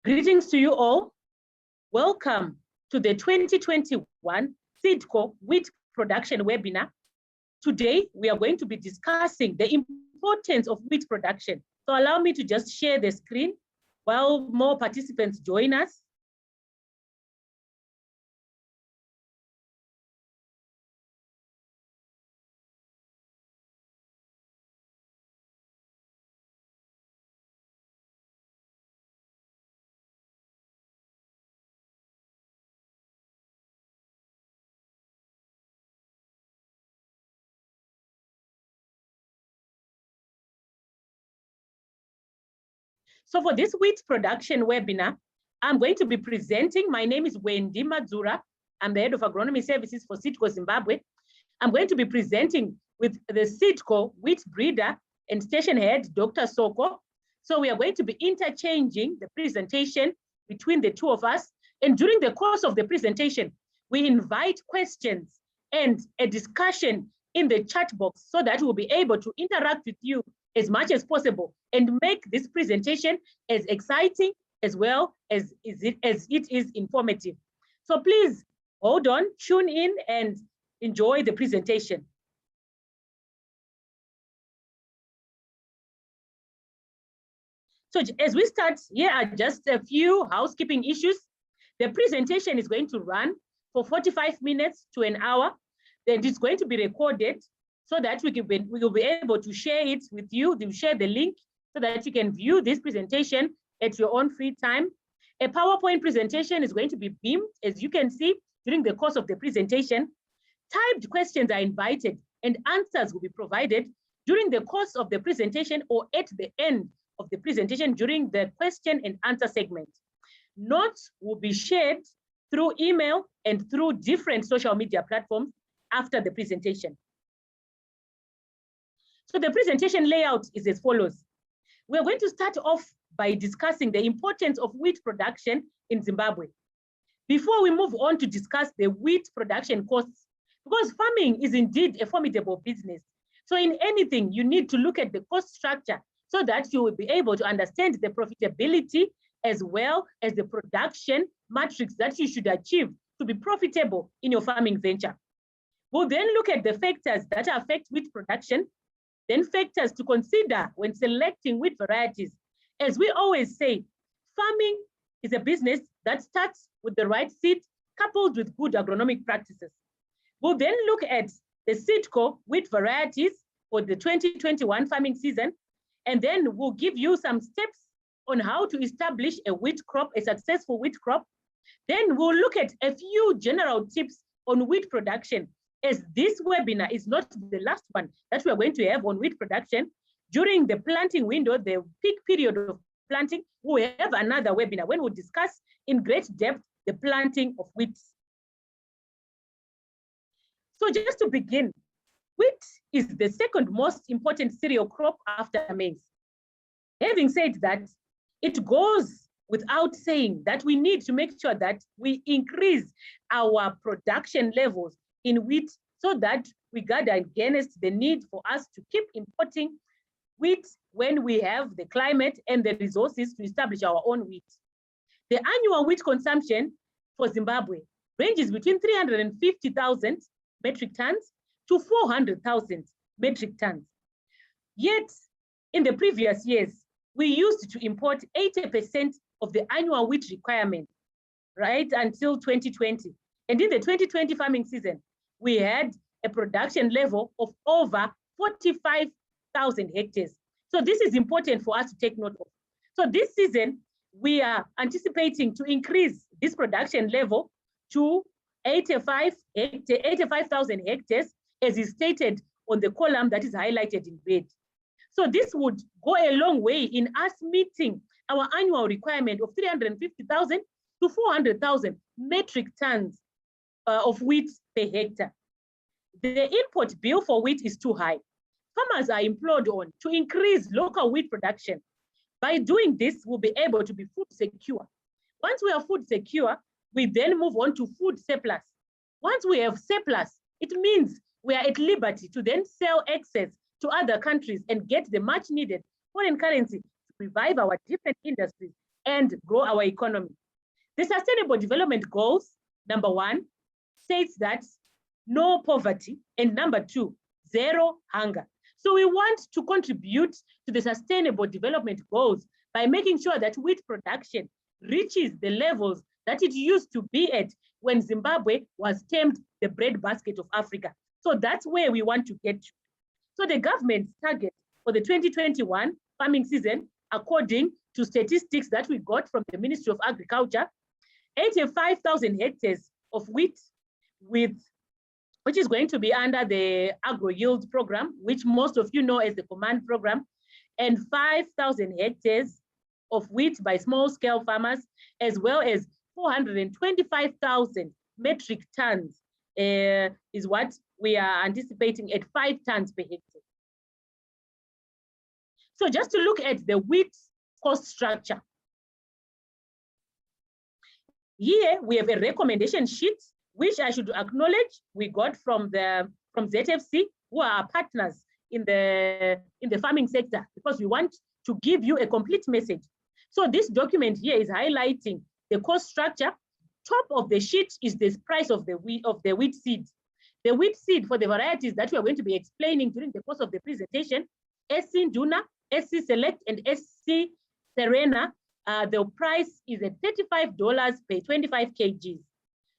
Greetings to you all. Welcome to the 2021 SEEDCO Wheat Production Webinar. Today, we are going to be discussing the importance of wheat production. So allow me to just share the screen while more participants join us. So for this wheat production webinar, I'm going to be presenting. My name is Wendy Madzura. I'm the head of agronomy services for SEEDCO Zimbabwe. I'm going to be presenting with the SEEDCO wheat breeder and station head, Dr. Soko. So we are going to be interchanging the presentation between the two of us. And during the course of the presentation, we invite questions and a discussion in the chat box so that we'll be able to interact with you as much as possible and make this presentation as exciting as well as it is informative. So please hold on, tune in and enjoy the presentation. So as we start, here are just a few housekeeping issues. The presentation is going to run for 45 minutes to an hour. Then it's going to be recorded so that we will be able to share it with you. We'll share the link so that you can view this presentation at your own free time. A PowerPoint presentation is going to be beamed, as you can see, during the course of the presentation. Typed questions are invited and answers will be provided during the course of the presentation or at the end of the presentation during the question and answer segment. Notes will be shared through email and through different social media platforms after the presentation. So the presentation layout is as follows. We're going to start off by discussing the importance of wheat production in Zimbabwe. Before we move on to discuss the wheat production costs, because farming is indeed a formidable business. So in anything, you need to look at the cost structure so that you will be able to understand the profitability as well as the production matrix that you should achieve to be profitable in your farming venture. We'll then look at the factors that affect wheat production, then factors to consider when selecting wheat varieties. As we always say, farming is a business that starts with the right seed coupled with good agronomic practices. We'll then look at the SEEDCO wheat varieties for the 2021 farming season, and then we'll give you some steps on how to establish a wheat crop, a successful wheat crop. Then we'll look at a few general tips on wheat production, as this webinar is not the last one that we are going to have on wheat production. During the planting window, the peak period of planting, we'll have another webinar when we'll discuss in great depth the planting of wheat. So just to begin, wheat is the second most important cereal crop after maize. Having said that, it goes without saying that we need to make sure that we increase our production levels in wheat so that we guard against the need for us to keep importing wheat when we have the climate and the resources to establish our own wheat. The annual wheat consumption for Zimbabwe ranges between 350,000 metric tons to 400,000 metric tons. Yet, in the previous years, we used to import 80% of the annual wheat requirement, right, until 2020. And in the 2020 farming season, we had a production level of over 45,000 hectares. So this is important for us to take note of. So this season, we are anticipating to increase this production level to 85,000 hectares, as is stated on the column that is highlighted in red. So this would go a long way in us meeting our annual requirement of 350,000 to 400,000 metric tons of wheat per hectare. The import bill for wheat is too high. Farmers are implored on to increase local wheat production. By doing this, we'll be able to be food secure. Once we are food secure, we then move on to food surplus. Once we have surplus, it means we are at liberty to then sell excess to other countries and get the much needed foreign currency to revive our different industries and grow our economy. The Sustainable Development Goals, number 1, states that no poverty, and number 2, zero hunger. So we want to contribute to the Sustainable Development Goals by making sure that wheat production reaches the levels that it used to be at when Zimbabwe was termed the breadbasket of Africa. So that's where we want to get to. So the government's target for the 2021 farming season, according to statistics that we got from the Ministry of Agriculture, 85,000 hectares of wheat, which is going to be under the agro yield program, which most of you know as the command program, and 5,000 hectares of wheat by small scale farmers, as well as 425,000 metric tons is what we are anticipating at 5 tons per hectare. So just to look at the wheat cost structure. Here we have a recommendation sheet, which I should acknowledge we got from ZFC, who are our partners in the farming sector, because we want to give you a complete message. So this document here is highlighting the cost structure. Top of the sheet is the price of the wheat seed. The wheat seed for the varieties that we are going to be explaining during the course of the presentation, SC Nduna, SC Select, and SC Serena, the price is at $35 per 25 kgs.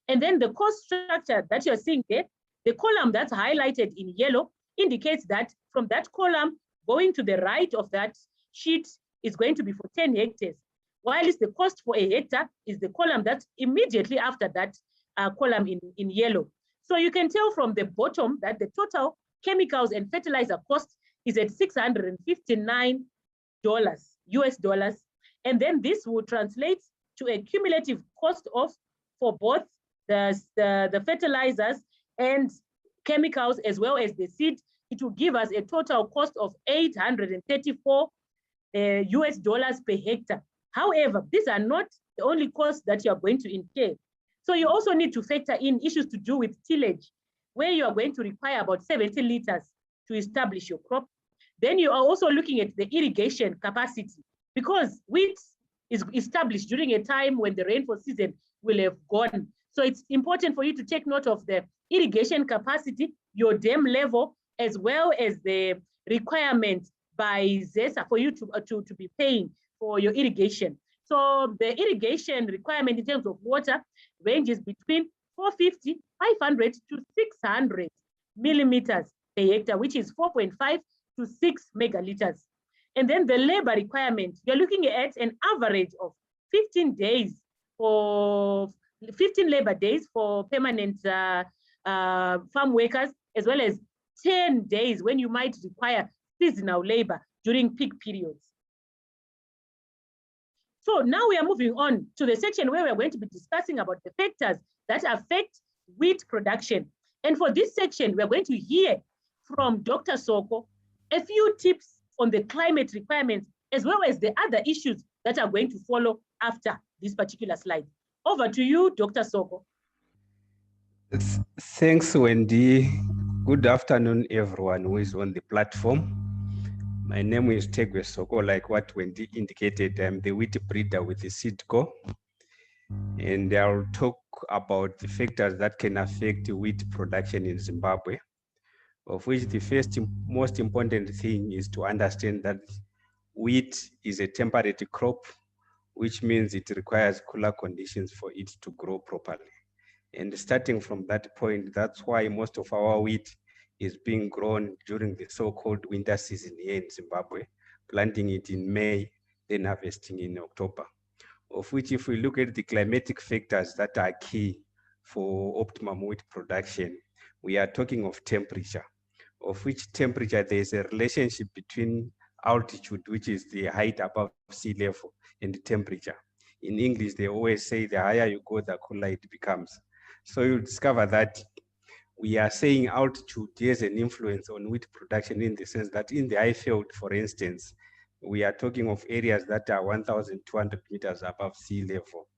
And then the cost structure that you're seeing there, the column that's highlighted in yellow indicates that from that column going to the right of that sheet is going to be for 10 hectares, while the cost for a hectare is the column that's immediately after that column in yellow. So you can tell from the bottom that the total chemicals and fertilizer cost is at $659 US dollars. And then this will translate to a cumulative cost of, for both the fertilizers and chemicals as well as the seed, it will give us a total cost of $834 US dollars per hectare. However, these are not the only costs that you are going to incur. So you also need to factor in issues to do with tillage, where you are going to require about 70 liters to establish your crop. Then you are also looking at the irrigation capacity, because wheat is established during a time when the rainfall season will have gone. So it's important for you to take note of the irrigation capacity, your dam level, as well as the requirement by ZESA for you to be paying for your irrigation. So the irrigation requirement in terms of water ranges between 450, 500 to 600 millimeters per hectare, which is 4.5 to 6 megaliters. And then the labor requirement, you're looking at an average of 15 labor days for permanent farm workers, as well as 10 days when you might require seasonal labor during peak periods. So now we are moving on to the section where we're going to be discussing about the factors that affect wheat production. And for this section, we're going to hear from Dr. Soko a few tips on the climate requirements, as well as the other issues that are going to follow after this particular slide. Over to you, Dr. Soko. Thanks, Wendy. Good afternoon, everyone who is on the platform. My name is Tegwe Soko, like what Wendy indicated. I'm the wheat breeder with the SEEDCO. And I'll talk about the factors that can affect wheat production in Zimbabwe, of which the first most important thing is to understand that wheat is a temperate crop, which means it requires cooler conditions for it to grow properly. And starting from that point, that's why most of our wheat is being grown during the so-called winter season here in Zimbabwe, planting it in May, then harvesting in October. Of which, if we look at the climatic factors that are key for optimum wheat production, we are talking of temperature, of which temperature, there's a relationship between altitude, which is the height above sea level, and the temperature. In English, they always say the higher you go, the cooler it becomes. So you'll discover that we are saying altitude has an influence on wheat production, in the sense that in the high field, for instance, we are talking of areas that are 1,200 meters above sea level.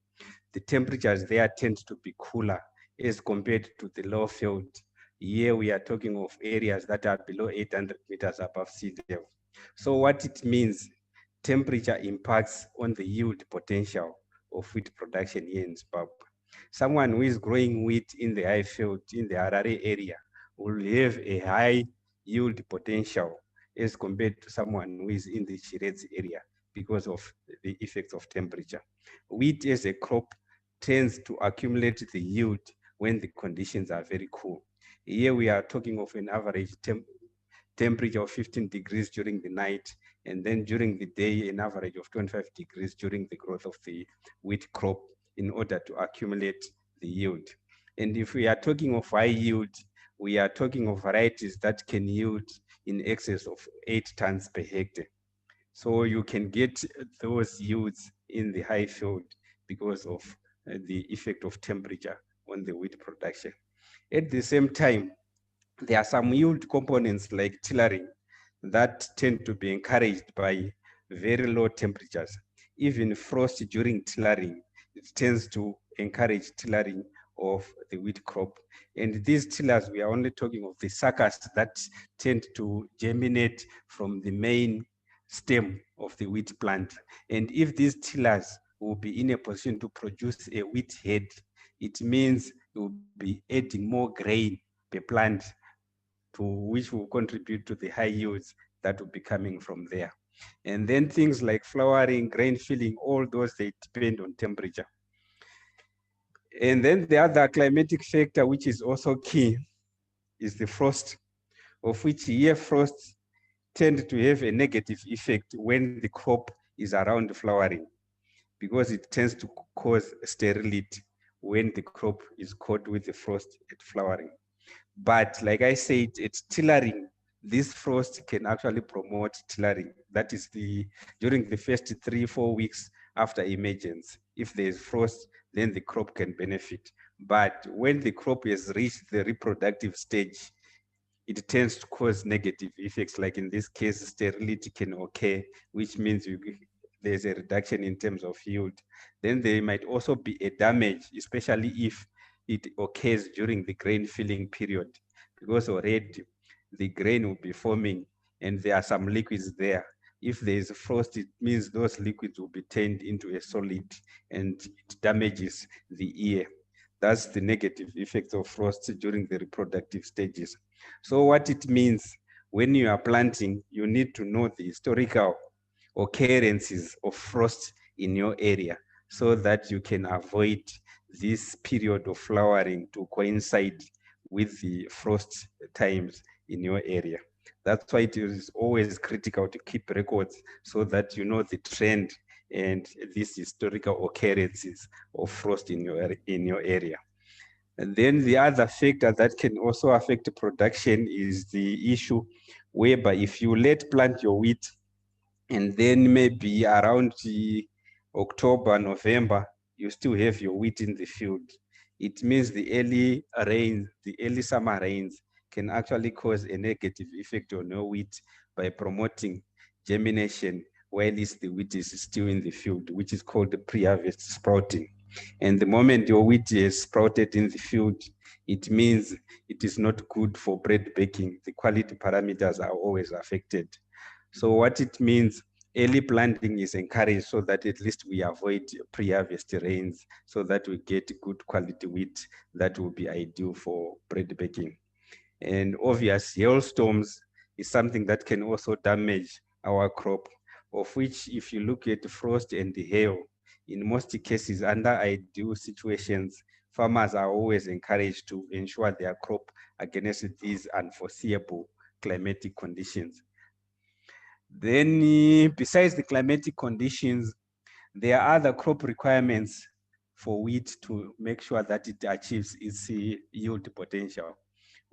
The temperatures there tend to be cooler as compared to the low field. Here we are talking of areas that are below 800 meters above sea level. So what it means, temperature impacts on the yield potential of wheat production here in Zimbabwe. Someone who is growing wheat in the high field in the Harare area will have a high yield potential as compared to someone who is in the Chiredzi area because of the effects of temperature. Wheat as a crop tends to accumulate the yield when the conditions are very cool. Here we are talking of an average temperature of 15 degrees during the night, and then during the day, an average of 25 degrees during the growth of the wheat crop in order to accumulate the yield. And if we are talking of high yield, we are talking of varieties that can yield in excess of 8 tons per hectare. So you can get those yields in the high field because of the effect of temperature on the wheat production. At the same time, there are some yield components like tillering that tend to be encouraged by very low temperatures. Even frost during tillering, it tends to encourage tillering of the wheat crop. And these tillers, we are only talking of the suckers that tend to germinate from the main stem of the wheat plant. And if these tillers will be in a position to produce a wheat head, it means you will be adding more grain per plant, to which will contribute to the high yields that will be coming from there. And then things like flowering, grain filling, all those, they depend on temperature. And then the other climatic factor, which is also key, is the frost, of which here frosts tend to have a negative effect when the crop is around flowering, because it tends to cause sterility when the crop is caught with the frost at flowering. But like I said, it's tillering. This frost can actually promote tillering. That is during the first 3-4 weeks after emergence. If there's frost, then the crop can benefit. But when the crop has reached the reproductive stage, it tends to cause negative effects. Like in this case, sterility can occur, which means there's a reduction in terms of yield. Then there might also be a damage, especially if it occurs during the grain filling period, because already the grain will be forming and there are some liquids there. If there is frost, it means those liquids will be turned into a solid and it damages the ear. That's the negative effects of frost during the reproductive stages. So what it means, when you are planting, you need to know the historical occurrences of frost in your area so that you can avoid this period of flowering to coincide with the frost times in your area. That's why it is always critical to keep records so that you know the trend and these historical occurrences of frost in your area. And then the other factor that can also affect production is the issue whereby if you let plant your wheat and then maybe around October, November, you still have your wheat in the field, it means the early rains, the early summer rains can actually cause a negative effect on your wheat by promoting germination while the wheat is still in the field, which is called the pre-harvest sprouting. And the moment your wheat is sprouted in the field, it means it is not good for bread baking. The quality parameters are always affected. So what it means, early planting is encouraged so that at least we avoid pre-harvest rains so that we get good quality wheat that will be ideal for bread baking. And obvious, hailstorms is something that can also damage our crop, of which if you look at frost and the hail, in most cases, under ideal situations, farmers are always encouraged to ensure their crop against these unforeseeable climatic conditions. Then besides the climatic conditions, there are other crop requirements for wheat to make sure that it achieves its yield potential.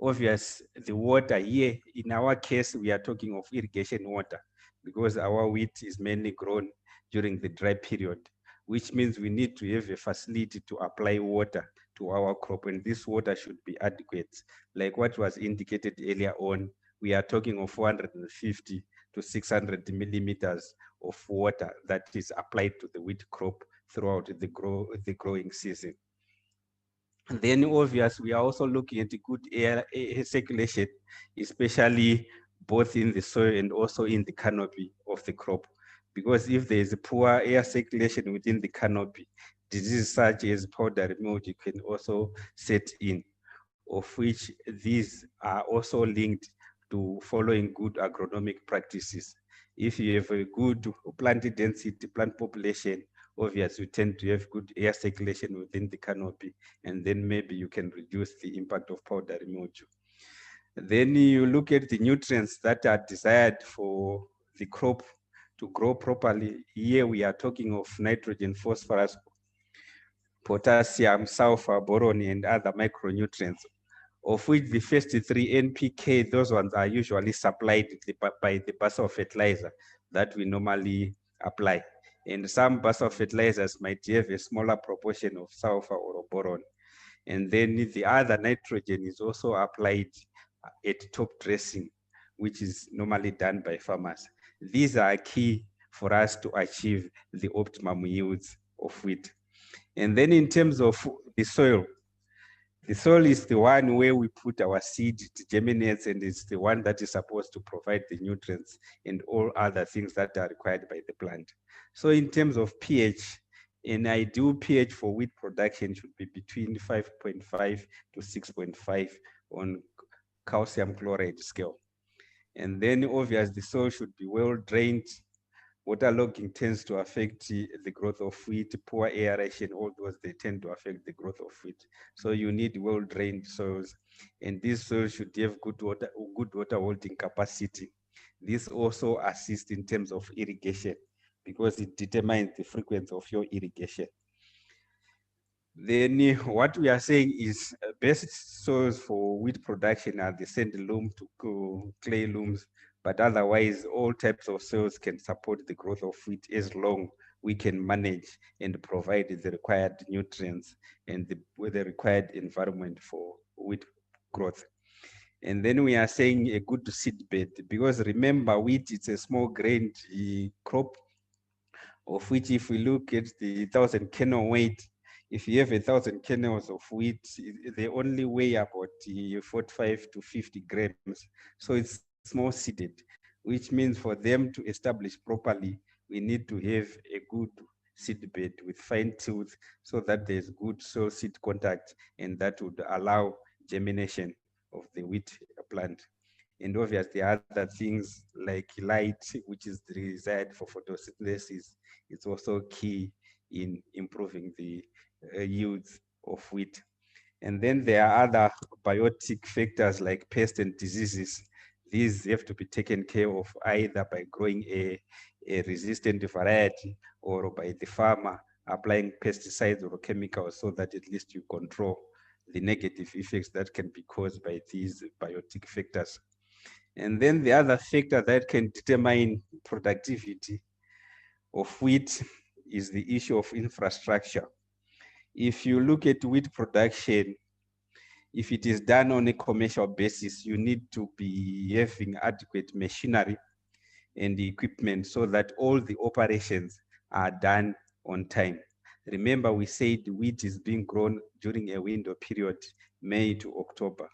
Obvious, the water here, in our case, we are talking of irrigation water because our wheat is mainly grown during the dry period, which means we need to have a facility to apply water to our crop, and this water should be adequate. Like what was indicated earlier on, we are talking of 450 to 600 millimeters of water that is applied to the wheat crop throughout the growing season. And then obvious, we are also looking at good air circulation, especially both in the soil and also in the canopy of the crop. because if there is a poor air circulation within the canopy, diseases such as powdery mildew can also set in, of which these are also linked to following good agronomic practices. If you have a good plant density, plant population, obviously you tend to have good air circulation within the canopy, and then maybe you can reduce the impact of powdery mildew. Then you look at the nutrients that are desired for the crop to grow properly. Here we are talking of nitrogen, phosphorus, potassium, sulfur, boron, and other micronutrients, of which the first three, NPK, those ones are usually supplied by the basal fertilizer that we normally apply. And some basal fertilizers might have a smaller proportion of sulfur or boron. And then the other nitrogen is also applied at top dressing, which is normally done by farmers. These are key for us to achieve the optimum yields of wheat. And then in terms of the soil is the one where we put our seed, it germinates, and it's the one that is supposed to provide the nutrients and all other things that are required by the plant. So in terms of pH, an ideal pH for wheat production should be between 5.5 to 6.5 on calcium chloride scale. And then obviously the soil should be well drained. Waterlogging tends to affect the growth of wheat, poor aeration, all those, they tend to affect the growth of wheat. So you need well-drained soils, and these soils should have good water holding capacity. This also assists in terms of irrigation because it determines the frequency of your irrigation. Then what we are saying is best soils for wheat production are the sand loam to clay looms, but otherwise all types of soils can support the growth of wheat as long we can manage and provide the required nutrients and the required environment for wheat growth. And then we are saying a good seed bed, because remember wheat is a small grained crop, of which if we look at the 1,000 kernel weight, if you have 1,000 kernels of wheat, they only weigh about 45 to 50 grams. So it's small seeded, which means for them to establish properly, we need to have a good seed bed with fine tooth so that there's good soil seed contact, and that would allow germination of the wheat plant. And obviously other things like light, which is desired for photosynthesis, is also key in improving the yields of wheat. And then there are other biotic factors like pests and diseases. These have to be taken care of either by growing a resistant variety or by the farmer applying pesticides or chemicals, so that at least you control the negative effects that can be caused by these biotic factors. And then the other factor that can determine productivity of wheat is the issue of infrastructure. If you look at wheat production, if it is done on a commercial basis, you need to be having adequate machinery and equipment so that all the operations are done on time. Remember, we said wheat is being grown during a window period, May to October,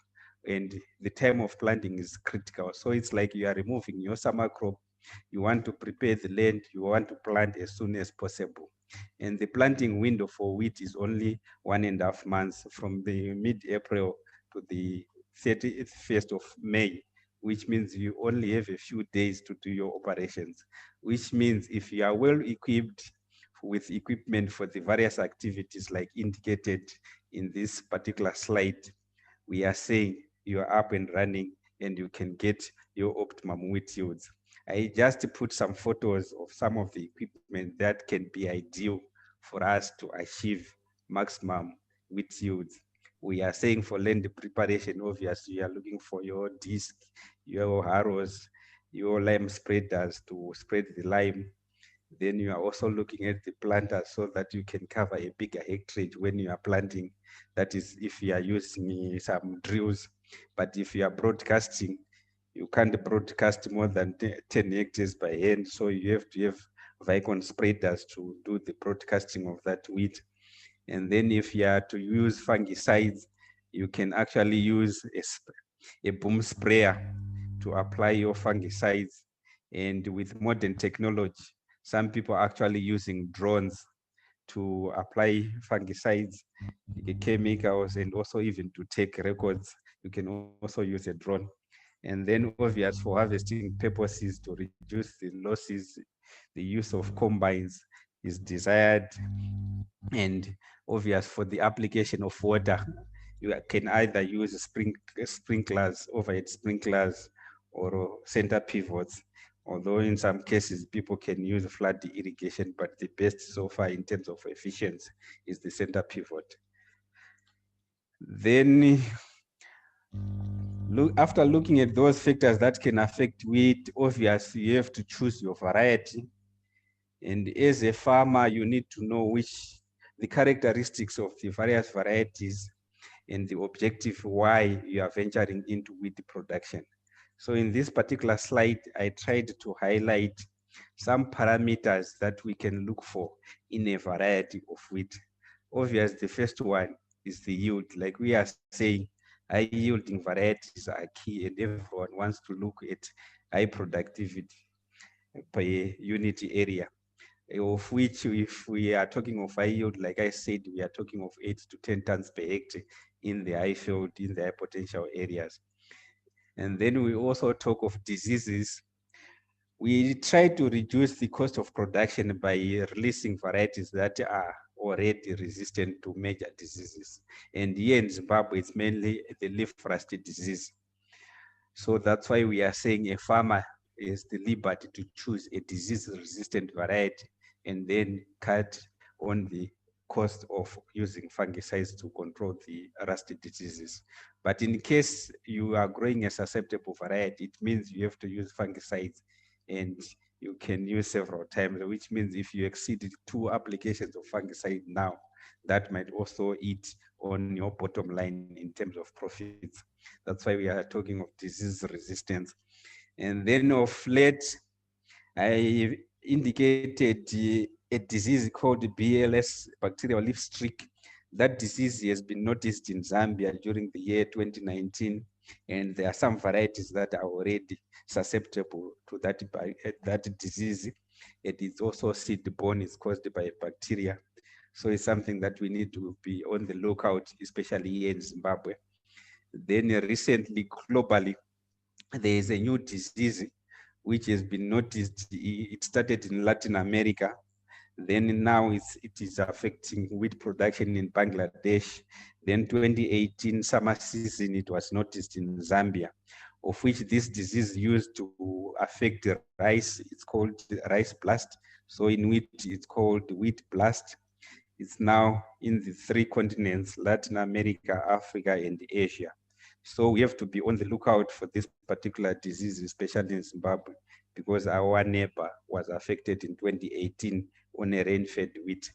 and the time of planting is critical. So it's like you are removing your summer crop, you want to prepare the land, you want to plant as soon as possible. And the planting window for wheat is only 1.5 months, from the mid-April to the 31st of May, which means you only have a few days to do your operations, which means if you are well equipped with equipment for the various activities like indicated in this particular slide, we are saying you are up and running and you can get your optimum wheat yields. I just put some photos of some of the equipment that can be ideal for us to achieve maximum wheat yields. We are saying for land preparation, obviously you are looking for your disc, your harrows, your lime spreaders to spread the lime. Then you are also looking at the planters so that you can cover a bigger hectare when you are planting. That is if you are using some drills. But if you are broadcasting, you can't broadcast more than 10 hectares by hand. So you have to have Vicon spreaders to do the broadcasting of that wheat. And then if you are to use fungicides, you can actually use a boom sprayer to apply your fungicides. And with modern technology, Some people are actually using drones to apply fungicides, chemicals, and also even to take records. You can also use a drone. And then obvious for harvesting purposes to reduce the losses, the use of combines is desired. And obvious for the application of water, you can either use sprinklers, overhead sprinklers, or center pivots. Although in some cases people can use flood irrigation, but the best so far in terms of efficiency is the center pivot. Then after looking at those factors that can affect wheat, obviously you have to choose your variety. And as a farmer, you need to know which the characteristics of the various varieties and the objective why you are venturing into wheat production. So in this particular slide, I tried to highlight some parameters that we can look for in a variety of wheat. Obviously, the first one is the yield. Like we are saying, high yielding varieties are key, and everyone wants to look at high productivity per unit area, of which if we are talking of high yield, like I said, we are talking of 8 to 10 tons per hectare in the high field, in the high potential areas. And then we also talk of diseases. We try to reduce the cost of production by releasing varieties that are already resistant to major diseases. And here in Zimbabwe, it's mainly the leaf rust disease. So that's why we are saying a farmer is the liberty to choose a disease-resistant variety and then cut on the cost of using fungicides to control the rust diseases. But in case you are growing a susceptible variety, it means you have to use fungicides, and you can use several times, which means if you exceed 2 applications of fungicide now, that might also eat on your bottom line in terms of profits. That's why we are talking of disease resistance. And then of late, I indicated a disease called BLS, bacterial leaf streak. That disease has been noticed in Zambia during the year 2019, and there are some varieties that are already susceptible to that disease. It is also seed-borne, it's caused by bacteria. So it's something that we need to be on the lookout, especially here in Zimbabwe. Then recently, globally, there is a new disease which has been noticed. It started in Latin America. Then now it is affecting wheat production in Bangladesh. Then 2018 summer season, it was noticed in Zambia, of which this disease used to affect the rice. It's called rice blast. So in wheat, it's called wheat blast. It's now in the 3 continents, Latin America, Africa, and Asia. So we have to be on the lookout for this particular disease, especially in Zimbabwe, because our neighbor was affected in 2018 on a rain-fed wheat.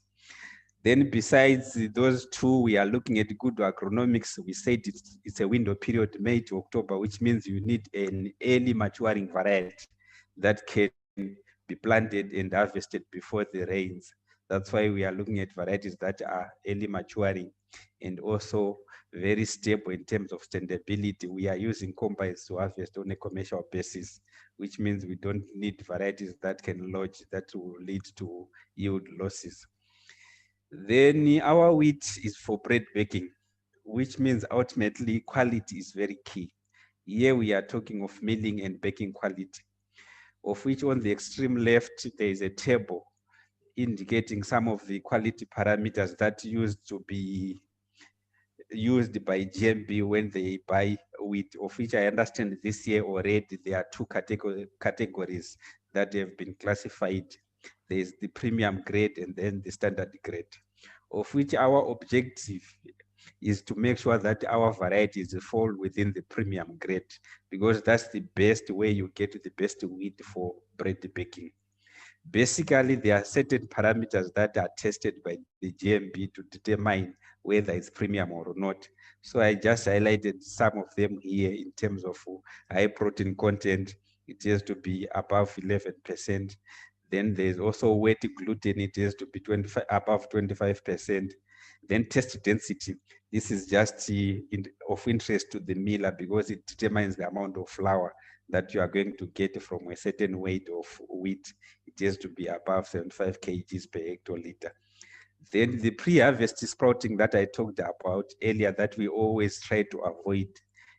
Then besides those 2, we are looking at good agronomics. We said it's a window period, May to October, which means you need an early maturing variety that can be planted and harvested before the rains. That's why we are looking at varieties that are early maturing and also very stable in terms of standability. We are using combines to harvest on a commercial basis, which means we don't need varieties that can lodge, that will lead to yield losses. Then our wheat is for bread baking, which means ultimately quality is very key. Here we are talking of milling and baking quality, of which on the extreme left, there is a table indicating some of the quality parameters that used to be used by GMB when they buy wheat, of which I understand this year already there are 2 categories that have been classified. There is the premium grade and then the standard grade, of which our objective is to make sure that our varieties fall within the premium grade, because that's the best way you get the best wheat for bread baking. Basically, there are certain parameters that are tested by the GMB to determine whether it's premium or not. So I just highlighted some of them here in terms of high protein content. It has to be above 11%. Then there's also weight gluten, it has to be above 25%. Then test density. This is just of interest to the miller because it determines the amount of flour that you are going to get from a certain weight of wheat, it has to be above 75 kgs per hectoliter. Then the pre-harvest sprouting that I talked about earlier that we always try to avoid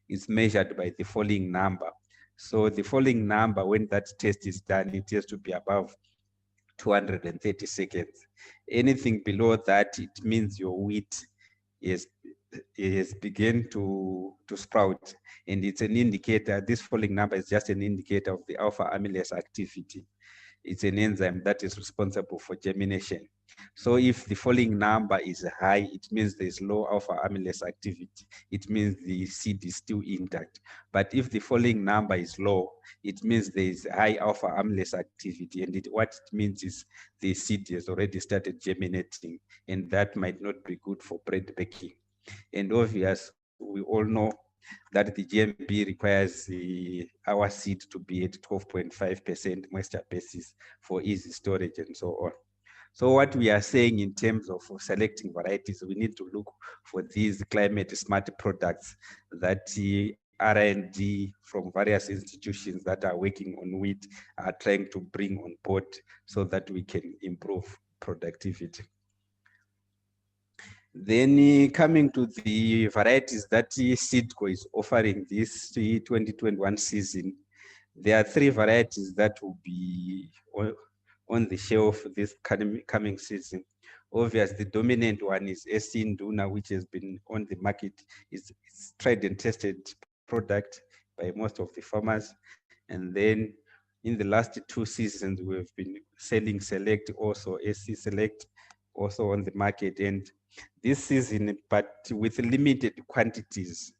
is measured by the falling number. So the falling number, when that test is done, it has to be above 230 seconds. Anything below that, it means your wheat is begin to sprout, and it's an indicator. This falling number is just an indicator of the alpha amylase activity. It's an enzyme that is responsible for germination. So if the falling number is high, it means there's low alpha amylase activity. It means the seed is still intact. But if the falling number is low, it means there is high alpha amylase activity. And what it means is the seed has already started germinating, and that might not be good for bread baking. And obvious, we all know that the GMB requires our seed to be at 12.5% moisture basis for easy storage and so on. So what we are saying in terms of selecting varieties, we need to look for these climate smart products that R&D from various institutions that are working on wheat are trying to bring on board so that we can improve productivity. Then coming to the varieties that Seedco is offering this 2021 season, there are 3 varieties that will be on the shelf this coming season. Obviously, the dominant one is SC Nduna, which has been on the market. It's tried and tested product by most of the farmers. And then in the last 2 seasons, we've been selling Select, also SC Select, also on the market. And this season, but with limited quantities,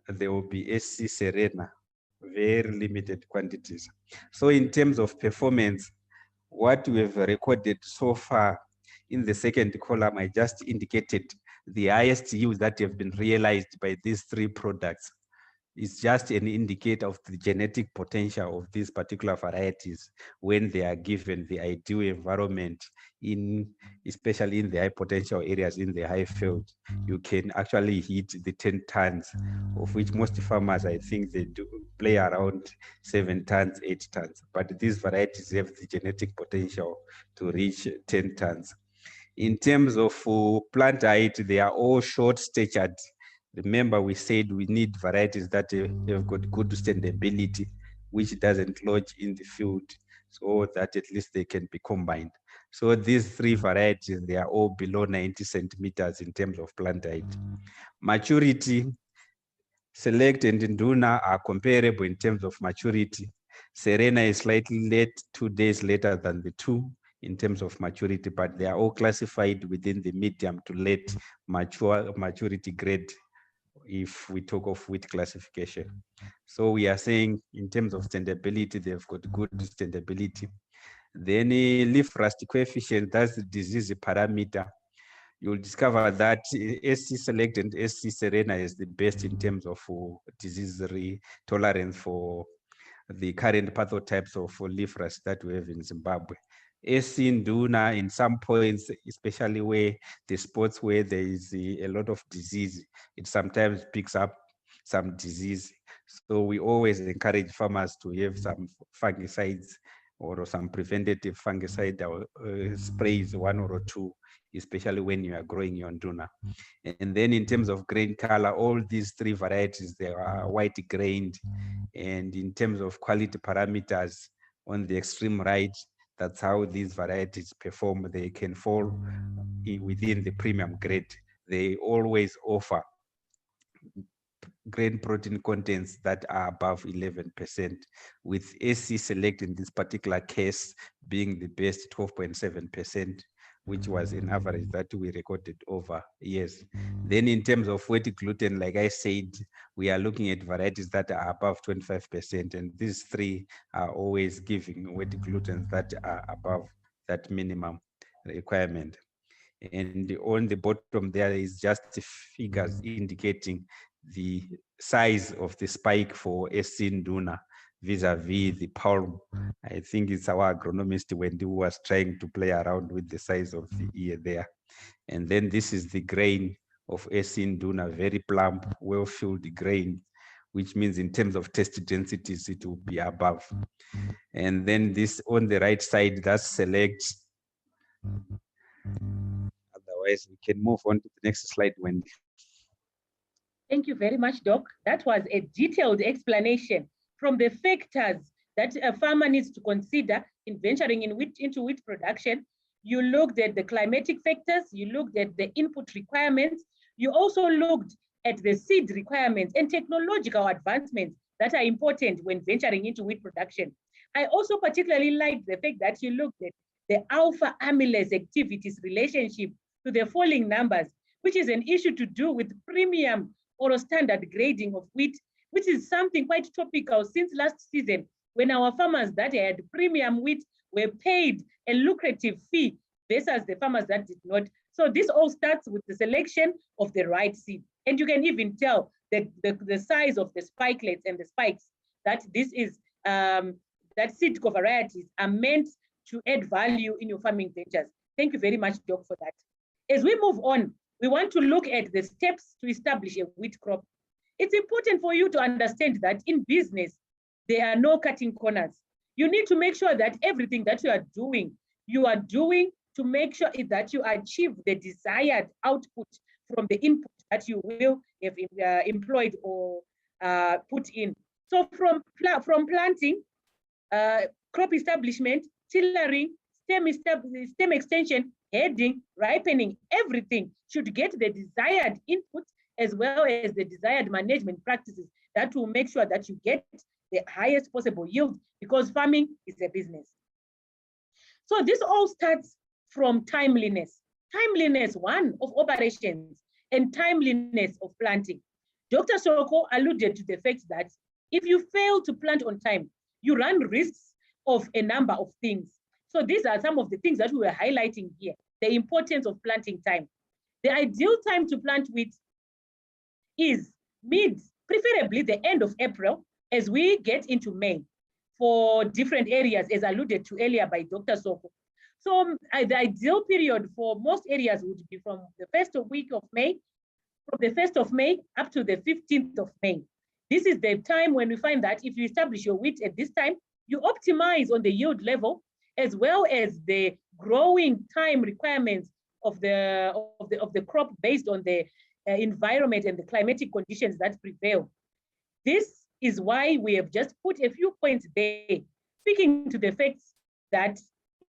there will be SC Serena, very limited quantities. So in terms of performance, what we have recorded so far in the second column, I just indicated the highest yields that have been realized by these 3 products. It's just an indicator of the genetic potential of these particular varieties when they are given the ideal environment, especially in the high potential areas in the high field. You can actually hit the 10 tons, of which most farmers, I think they do play around 7 tons, 8 tons. But these varieties have the genetic potential to reach 10 tons. In terms of plant height, they are all short-statured. Remember, we said we need varieties that have got good standability, which doesn't lodge in the field, so that at least they can be combined. So these 3 varieties, they are all below 90 centimeters in terms of plant height. Maturity, Select and Nduna are comparable in terms of maturity. Serena is slightly late, 2 days later than the 2 in terms of maturity, but they are all classified within the medium to late maturity grade if we talk of wheat classification. So we are saying in terms of standability, they've got good standability. Then leaf rust coefficient, that's the disease parameter. You'll discover that SC Select and SC Serena is the best in terms of disease tolerance for the current pathotypes of leaf rust that we have in Zimbabwe. SC Nduna in some points, especially where the spots where there is a lot of disease, it sometimes picks up some disease. So we always encourage farmers to have some fungicides or some preventative fungicide sprays, 1 or 2, especially when you are growing your Nduna. And then in terms of grain color, all these 3 varieties, they are white grained. And in terms of quality parameters on the extreme right, that's how these varieties perform. They can fall within the premium grade. They always offer grain protein contents that are above 11%, with SC Select in this particular case being the best, 12.7%, which was an average that we recorded over years. Then in terms of wheat gluten, like I said, we are looking at varieties that are above 25%, and these 3 are always giving wheat gluten that are above that minimum requirement. And on the bottom there is just figures indicating the size of the spike for SC Nduna vis-a-vis the palm. I think it's our agronomist Wendy who was trying to play around with the size of the ear there. And then this is the grain of SC Nduna, very plump, well-filled grain, which means in terms of test densities, it will be above. And then this on the right side, that's select. Otherwise, we can move on to the next slide, Wendy. Thank you very much, Doc. That was a detailed explanation from the factors that a farmer needs to consider in venturing into wheat production. You looked at the climatic factors, you looked at the input requirements, you also looked at the seed requirements and technological advancements that are important when venturing into wheat production. I also particularly like the fact that you looked at the alpha amylase activities relationship to the falling numbers, which is an issue to do with premium or standard grading of wheat, which is something quite topical since last season when our farmers that had premium wheat were paid a lucrative fee versus the farmers that did not. So this all starts with the selection of the right seed. And you can even tell that the size of the spikelets and the spikes that this is, that seed varieties are meant to add value in your farming ventures. Thank you very much, Doc, for that. As we move on, we want to look at the steps to establish a wheat crop. It's important for you to understand that in business, there are no cutting corners. You need to make sure that everything that you are doing to make sure that you achieve the desired output from the input that you will have employed or put in. So from planting, crop establishment, tillering, stem extension, heading, ripening, everything should get the desired input as well as the desired management practices that will make sure that you get the highest possible yield, because farming is a business. So this all starts from timeliness. Timeliness, one, of operations and timeliness of planting. Dr. Soko alluded to the fact that if you fail to plant on time, you run risks of a number of things. So these are some of the things that we were highlighting here, the importance of planting time. The ideal time to plant wheat is preferably the end of April, as we get into May for different areas, as alluded to earlier by Dr. Soko. So the ideal period for most areas would be from the first week of May, from the 1st of May up to the 15th of May. This is the time when we find that if you establish your wheat at this time, you optimize on the yield level, as well as the growing time requirements of the crop based on the environment and the climatic conditions that prevail. This is why we have just put a few points there, speaking to the facts that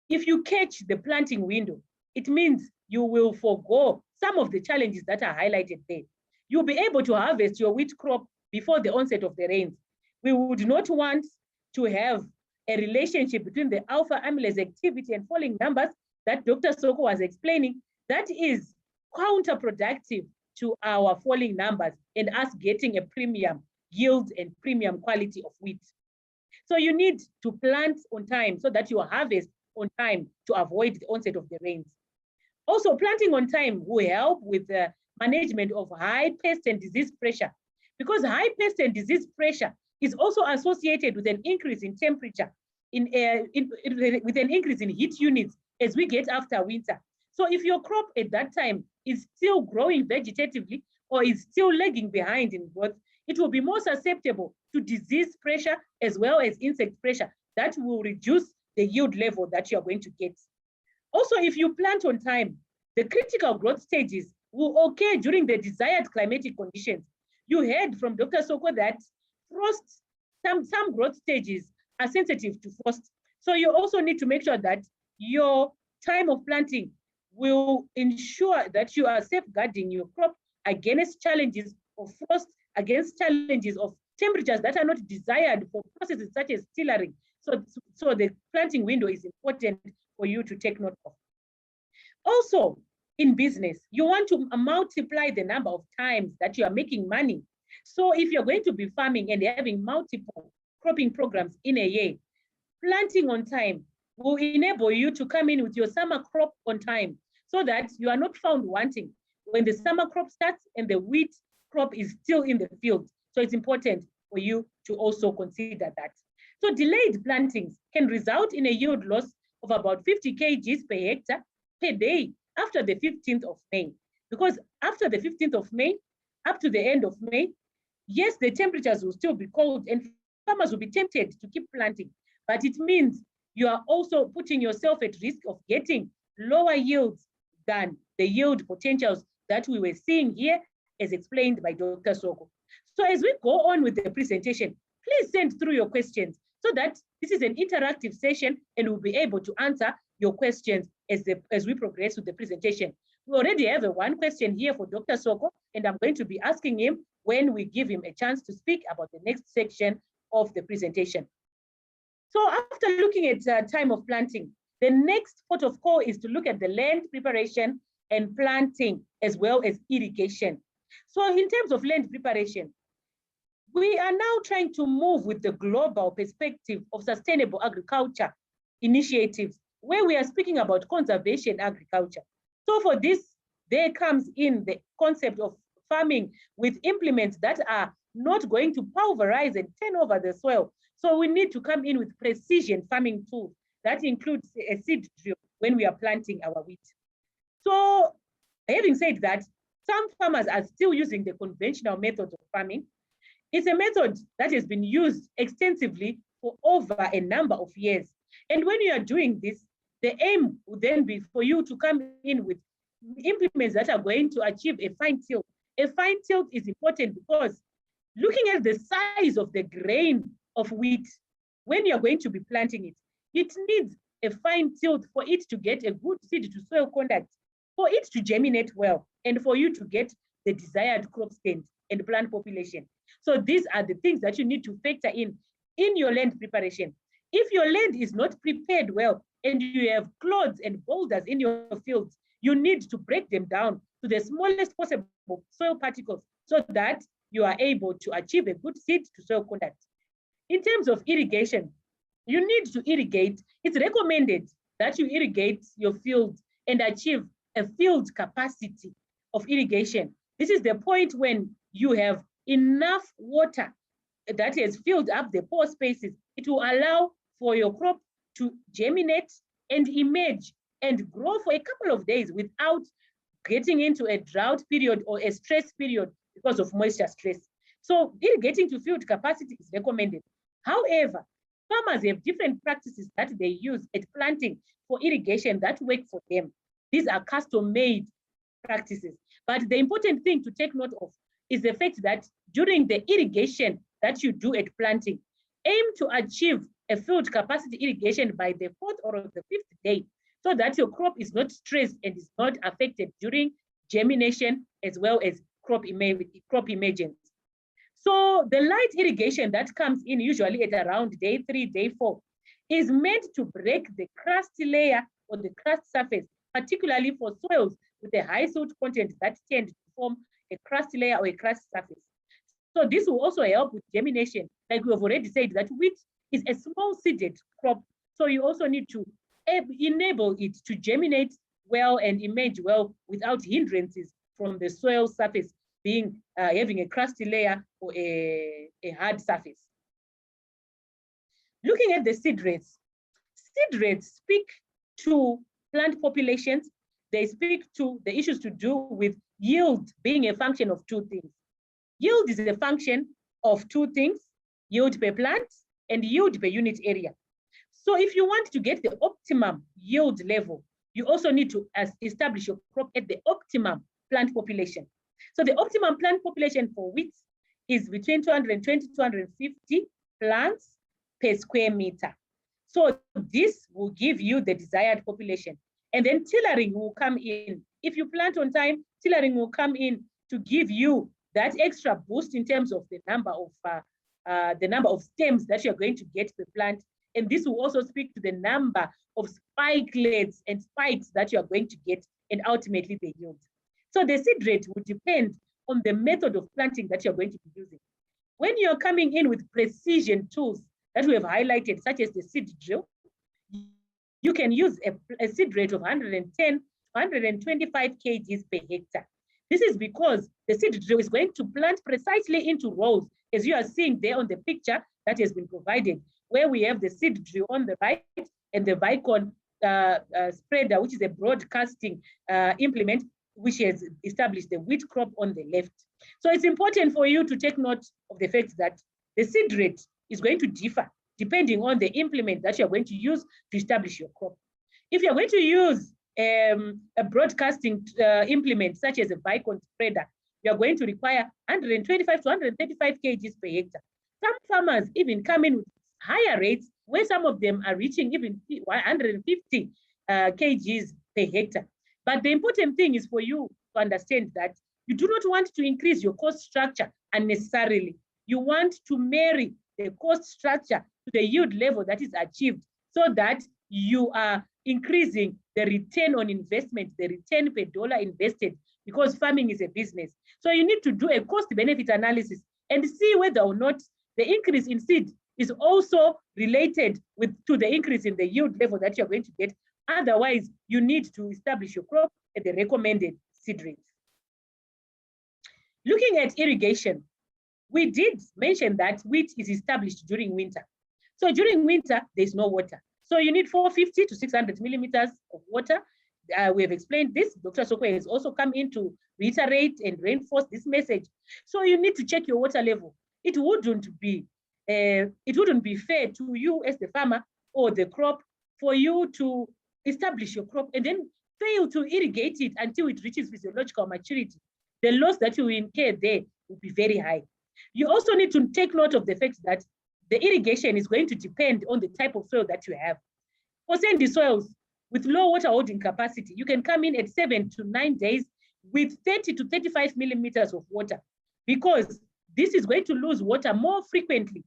if you catch the planting window, it means you will forego some of the challenges that are highlighted there. You'll be able to harvest your wheat crop before the onset of the rains. We would not want to have a relationship between the alpha amylase activity and falling numbers that Dr. Soko was explaining. That is counterproductive to our falling numbers and us getting a premium yield and premium quality of wheat. So you need to plant on time so that you harvest on time to avoid the onset of the rains. Also, planting on time will help with the management of high pest and disease pressure, because high pest and disease pressure is also associated with an increase in temperature, with an increase in heat units as we get after winter. So if your crop at that time is still growing vegetatively or is still lagging behind in growth, it will be more susceptible to disease pressure as well as insect pressure that will reduce the yield level that you are going to get. Also, if you plant on time, the critical growth stages will occur during the desired climatic conditions. You heard from Dr. Soko that frost, some growth stages are sensitive to frost. So you also need to make sure that your time of planting will ensure that you are safeguarding your crop against challenges of frost, against challenges of temperatures that are not desired for processes such as tillering. So the planting window is important for you to take note of. Also, in business, you want to multiply the number of times that you are making money. So if you're going to be farming and having multiple cropping programs in a year, planting on time will enable you to come in with your summer crop on time so that you are not found wanting when the summer crop starts and the wheat crop is still in the field. So it's important for you to also consider that. So delayed plantings can result in a yield loss of about 50 kgs per hectare per day after the 15th of May. Because after the 15th of May, up to the end of May, yes, the temperatures will still be cold and farmers will be tempted to keep planting, but it means you are also putting yourself at risk of getting lower yields than the yield potentials that we were seeing here, as explained by Dr. Soko. So as we go on with the presentation, please send through your questions so that this is an interactive session and we'll be able to answer your questions as we progress with the presentation. We already have one question here for Dr. Soko, and I'm going to be asking him when we give him a chance to speak about the next section of the presentation. So after looking at time of planting, the next port of call is to look at the land preparation and planting, as well as irrigation. So in terms of land preparation, we are now trying to move with the global perspective of sustainable agriculture initiatives, where we are speaking about conservation agriculture. So for this, there comes in the concept of farming with implements that are not going to pulverize and turn over the soil. So we need to come in with precision farming tools. That includes a seed drill when we are planting our wheat. So having said that, some farmers are still using the conventional method of farming. It's a method that has been used extensively for over a number of years. And when you are doing this, the aim would then be for you to come in with implements that are going to achieve a fine tilt. A fine tilt is important because looking at the size of the grain of wheat, when you're going to be planting it, it needs a fine tilt for it to get a good seed to soil contact, for it to germinate well, and for you to get the desired crop stand and plant population. So these are the things that you need to factor in your land preparation. If your land is not prepared well and you have clods and boulders in your fields, you need to break them down to the smallest possible soil particles so that you are able to achieve a good seed to soil contact. In terms of irrigation, you need to irrigate. It's recommended that you irrigate your field and achieve a field capacity of irrigation. This is the point when you have enough water that has filled up the pore spaces. It will allow for your crop to germinate and emerge and grow for a couple of days without getting into a drought period or a stress period because of moisture stress. So irrigating to field capacity is recommended. However, farmers have different practices that they use at planting for irrigation that work for them. These are custom-made practices. But the important thing to take note of is the fact that during the irrigation that you do at planting, aim to achieve a field capacity irrigation by the 4th or the 5th day, so that your crop is not stressed and is not affected during germination as well as crop emergence. So the light irrigation that comes in usually at around day 3, day 4, is meant to break the crusty layer or the crust surface, particularly for soils with a high salt content that tend to form a crusty layer or a crust surface. So this will also help with germination. Like we have already said, that wheat is a small seeded crop. So you also need to enable it to germinate well and emerge well without hindrances from the soil surface being having a crusty layer or a hard surface. Looking at the seed rates speak to plant populations. They speak to the issues to do with yield being a function of two things. Yield is a function of two things: yield per plant and yield per unit area. So if you want to get the optimum yield level, you also need to establish your crop at the optimum plant population. So the optimum plant population for wheat is between 220 to 250 plants per square meter. So this will give you the desired population. And then tillering will come in. If you plant on time, tillering will come in to give you that extra boost in terms of the number of stems that you're going to get per plant. And this will also speak to the number of spikelets and spikes that you are going to get, and ultimately the yield. So the seed rate will depend on the method of planting that you're going to be using. When you're coming in with precision tools that we have highlighted, such as the seed drill, you can use a seed rate of 110 to 125 kgs per hectare. This is because the seed drill is going to plant precisely into rows, as you are seeing there on the picture that has been provided, where we have the seed drill on the right and the Vicon spreader, which is a broadcasting implement, which has established the wheat crop on the left. So it's important for you to take note of the fact that the seed rate is going to differ depending on the implement that you're going to use to establish your crop. If you're going to use a broadcasting implement such as a Vicon spreader, you're going to require 125 to 135 kgs per hectare. Some farmers even come in with higher rates, where some of them are reaching even 150 kgs per hectare. But the important thing is for you to understand that you do not want to increase your cost structure unnecessarily. You want to marry the cost structure to the yield level that is achieved, so that you are increasing the return on investment, the return per dollar invested, because farming is a business. So you need to do a cost benefit analysis and see whether or not the increase in seed is also related to the increase in the yield level that you're going to get. Otherwise, you need to establish your crop at the recommended seed rate. Looking at irrigation, we did mention that wheat is established during winter. So during winter, there's no water. So you need 450 to 600 millimeters of water. We have explained this. Dr. Soko has also come in to reiterate and reinforce this message. So you need to check your water level. It wouldn't be fair to you as the farmer or the crop for you to establish your crop and then fail to irrigate it until it reaches physiological maturity. The loss that you incur there will be very high. You also need to take note of the fact that the irrigation is going to depend on the type of soil that you have. For sandy soils with low water holding capacity, you can come in at 7 to 9 days with 30 to 35 millimeters of water, because this is going to lose water more frequently.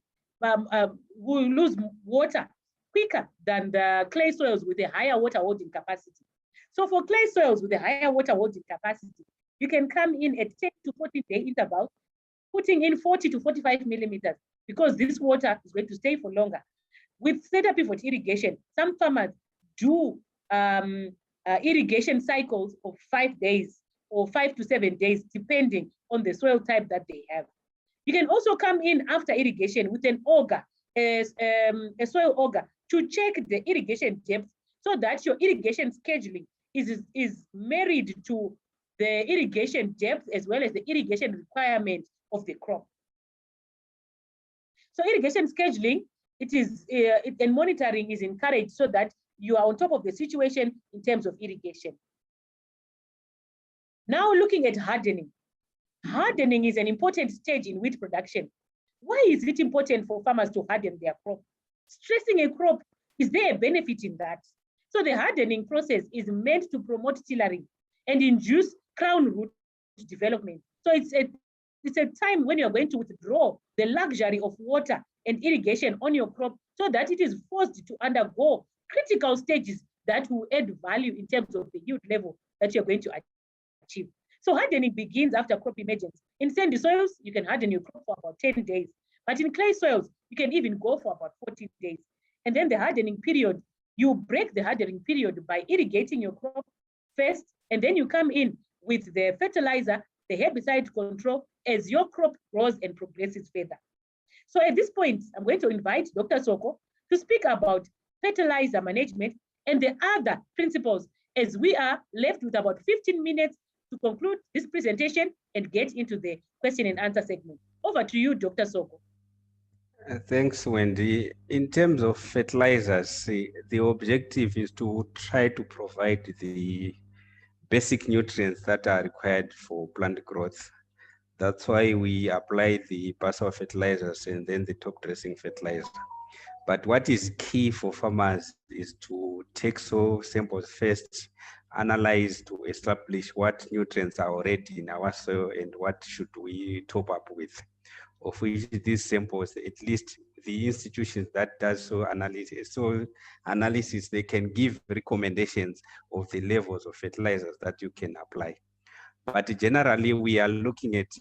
Will lose water quicker than the clay soils with a higher water holding capacity. So for clay soils with a higher water holding capacity, you can come in at 10 to 14 day intervals, putting in 40 to 45 millimeters, because this water is going to stay for longer. With center pivot irrigation, some farmers do irrigation cycles of 5 days or 5 to 7 days, depending on the soil type that they have. You can also come in after irrigation with an auger, a soil auger, to check the irrigation depth, so that your irrigation scheduling is married to the irrigation depth as well as the irrigation requirement of the crop. So irrigation scheduling, and monitoring is encouraged so that you are on top of the situation in terms of irrigation. Now looking at hardening. Hardening is an important stage in wheat production. Why is it important for farmers to harden their crop? Stressing a crop, is there a benefit in that? So the hardening process is meant to promote tillering and induce crown root development. So it's a time when you're going to withdraw the luxury of water and irrigation on your crop, so that it is forced to undergo critical stages that will add value in terms of the yield level that you're going to achieve. So hardening begins after crop emergence. In sandy soils, you can harden your crop for about 10 days. But in clay soils, you can even go for about 14 days. And then the hardening period, you break the hardening period by irrigating your crop first, and then you come in with the fertilizer, the herbicide control, as your crop grows and progresses further. So at this point, I'm going to invite Dr. Soko to speak about fertilizer management and the other principles, as we are left with about 15 minutes to conclude this presentation and get into the question and answer segment. Over to you, Dr. Soko. Thanks, Wendy. In terms of fertilizers, the objective is to try to provide the basic nutrients that are required for plant growth. That's why we apply the basal fertilizers and then the top dressing fertilizer. But what is key for farmers is to take soil samples first, analyze to establish what nutrients are already in our soil and what should we top up with. Of which these samples, at least the institutions that does soil analysis, they can give recommendations of the levels of fertilizers that you can apply. But generally, we are looking at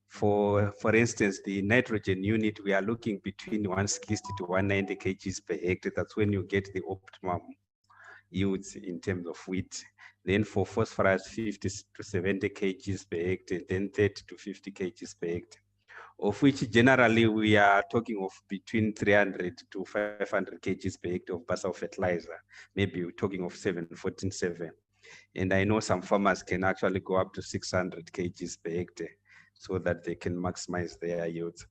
for instance, the nitrogen unit, we are looking between 160 to 190 kgs per hectare. That's when you get the optimum yields in terms of wheat. Then for phosphorus, 50 to 70 kgs per hectare, then 30 to 50 kgs per hectare, of which generally we are talking of between 300 to 500 kgs per hectare of basal fertilizer. Maybe we're talking of 7, 14, 7. And I know some farmers can actually go up to 600 kgs per hectare so that they can maximize their yields.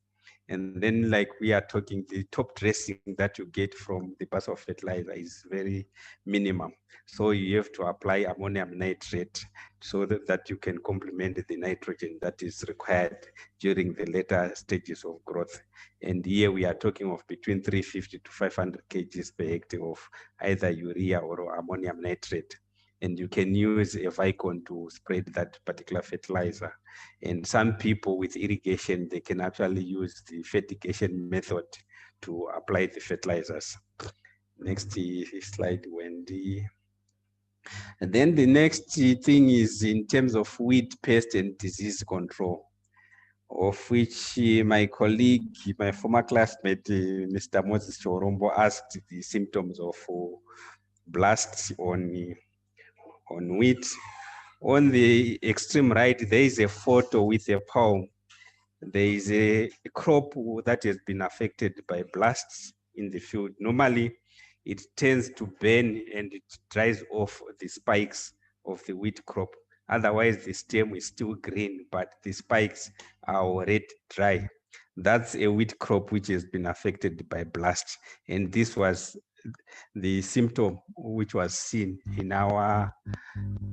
And then like we are talking, the top dressing that you get from the bus of fertilizer is very minimum. So you have to apply ammonium nitrate so that you can complement the nitrogen that is required during the later stages of growth. And here we are talking of between 350 to 500 kgs per hectare of either urea or ammonium nitrate. And you can use a Vicon to spread that particular fertilizer. And some people with irrigation, they can actually use the fertigation method to apply the fertilizers. Next slide, Wendy. And then the next thing is in terms of weed, pest, and disease control, of which my colleague, my former classmate, Mr. Moses Chorombo, asked the symptoms of blasts on wheat. On the extreme right, there is a photo with a palm. There is a crop that has been affected by blasts in the field. Normally, it tends to burn and it dries off the spikes of the wheat crop. Otherwise, the stem is still green, but the spikes are already dry. That's a wheat crop which has been affected by blast. And this was the symptom which was seen in our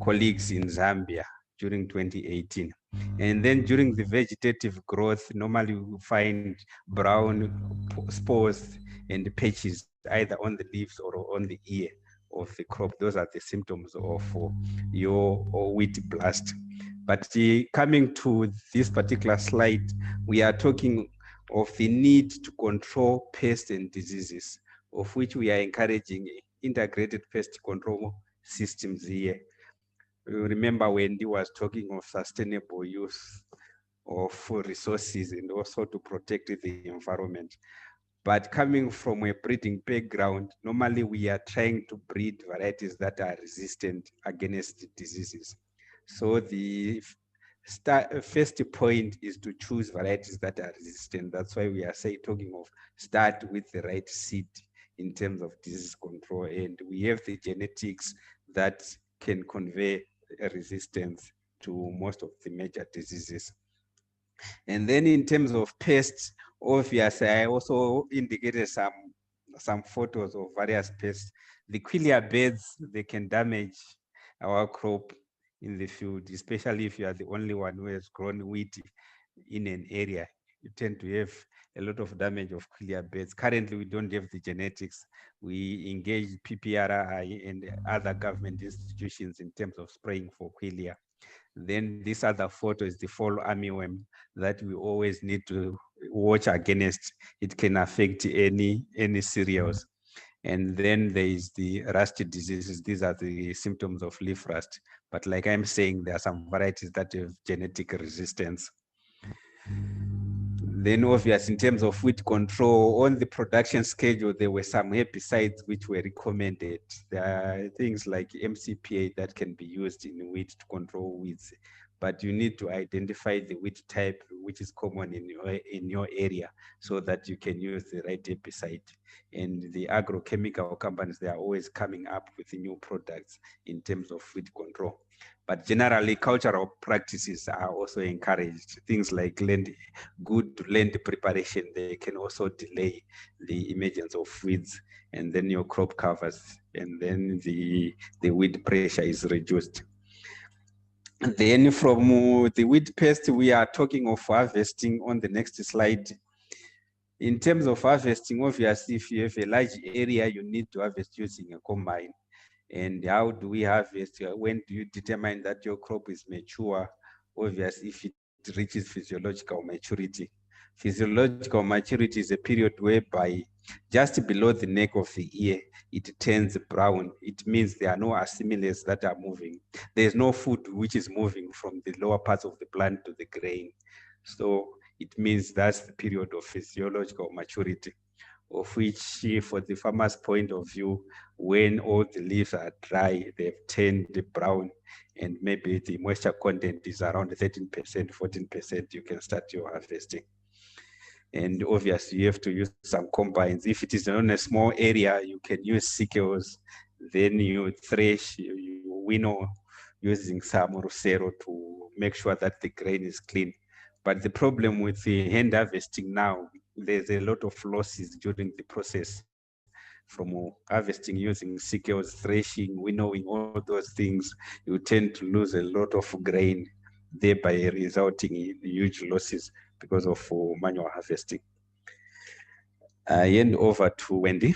colleagues in Zambia during 2018. And then during the vegetative growth, normally we find brown spores and patches either on the leaves or on the ear of the crop. Those are the symptoms of your wheat blast. But coming to this particular slide, we are talking of the need to control pests and diseases, of which we are encouraging integrated pest control systems here. Remember when he was talking of sustainable use of resources and also to protect the environment. But coming from a breeding background, normally we are trying to breed varieties that are resistant against diseases. So the first point is to choose varieties that are resistant. That's why we are talking of start with the right seed in terms of disease control. And we have the genetics that can convey a resistance to most of the major diseases. And then in terms of pests, obviously, I also indicated some photos of various pests. The quillia birds, they can damage our crop in the field, especially if you are the only one who has grown wheat in an area. You tend to have a lot of damage of quillia birds. Currently, we don't have the genetics. We engage PPRI and other government institutions in terms of spraying for quillia. Then this other photo is the fall armyworm that we always need to watch against. It can affect any cereals. And then there is the rust diseases. These are the symptoms of leaf rust. But like I'm saying, there are some varieties that have genetic resistance. Then obviously, in terms of weed control, on the production schedule, there were some herbicides which were recommended. There are things like MCPA that can be used in wheat to control weeds, but you need to identify the weed type which is common in your area so that you can use the right herbicide. And the agrochemical companies, they are always coming up with new products in terms of weed control. But generally, cultural practices are also encouraged. Things like good land preparation, they can also delay the emergence of weeds, and then your crop covers, and then the weed pressure is reduced. And then from the weed pest, we are talking of harvesting on the next slide. In terms of harvesting, obviously, if you have a large area, you need to harvest using a combine. And how do we harvest? When do you determine that your crop is mature? Obviously, if it reaches physiological maturity. Physiological maturity is a period whereby just below the neck of the ear, it turns brown. It means there are no assimilates that are moving. There's no food which is moving from the lower parts of the plant to the grain. So it means that's the period of physiological maturity, of which for the farmer's point of view, when all the leaves are dry, they've turned brown, and maybe the moisture content is around 13%, 14%, you can start your harvesting. And obviously you have to use some combines. If it is on a small area, you can use sickles, then you thresh, you winnow using some Rusero to make sure that the grain is clean. But the problem with the hand harvesting now, there's a lot of losses during the process from harvesting using sickles, threshing, winnowing, all those things. You tend to lose a lot of grain, thereby resulting in huge losses because of manual harvesting. I hand over to Wendy.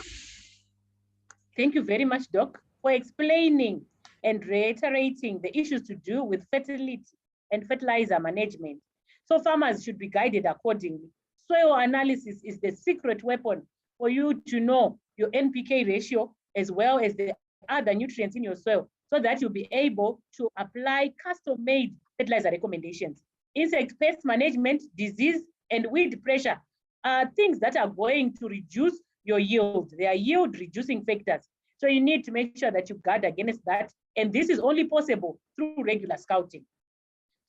Thank you very much, Doc, for explaining and reiterating the issues to do with fertility and fertilizer management. So farmers should be guided accordingly. Soil analysis is the secret weapon for you to know your NPK ratio as well as the other nutrients in your soil so that you'll be able to apply custom-made fertilizer recommendations. Insect pest management, disease, and weed pressure are things that are going to reduce your yield. They are yield reducing factors. So you need to make sure that you guard against that. And this is only possible through regular scouting.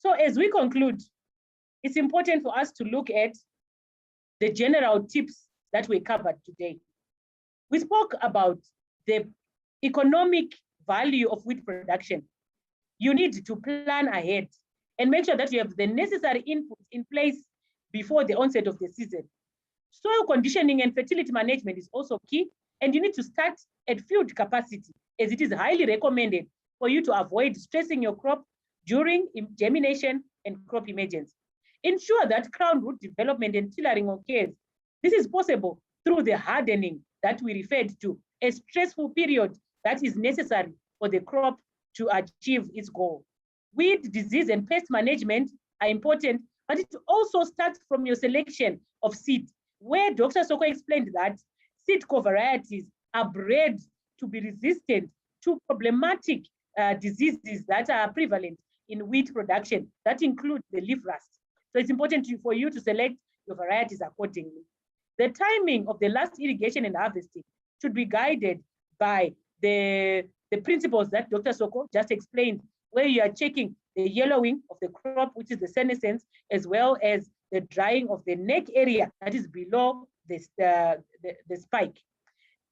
So as we conclude, it's important for us to look at the general tips that we covered today. We spoke about the economic value of wheat production. You need to plan ahead and make sure that you have the necessary inputs in place before the onset of the season. Soil conditioning and fertility management is also key, and you need to start at field capacity, as it is highly recommended for you to avoid stressing your crop during germination and crop emergence. Ensure that crown root development and tillering occurs. This is possible through the hardening that we referred to, a stressful period that is necessary for the crop to achieve its goal. Weed, disease, and pest management are important, but it also starts from your selection of seed, where Dr. Soko explained that seed varieties are bred to be resistant to problematic diseases that are prevalent in wheat production, that include the leaf rust. So it's important for you to select your varieties accordingly. The timing of the last irrigation and harvesting should be guided by the principles that Dr. Soko just explained, where you are checking the yellowing of the crop, which is the senescence, as well as the drying of the neck area that is below the spike.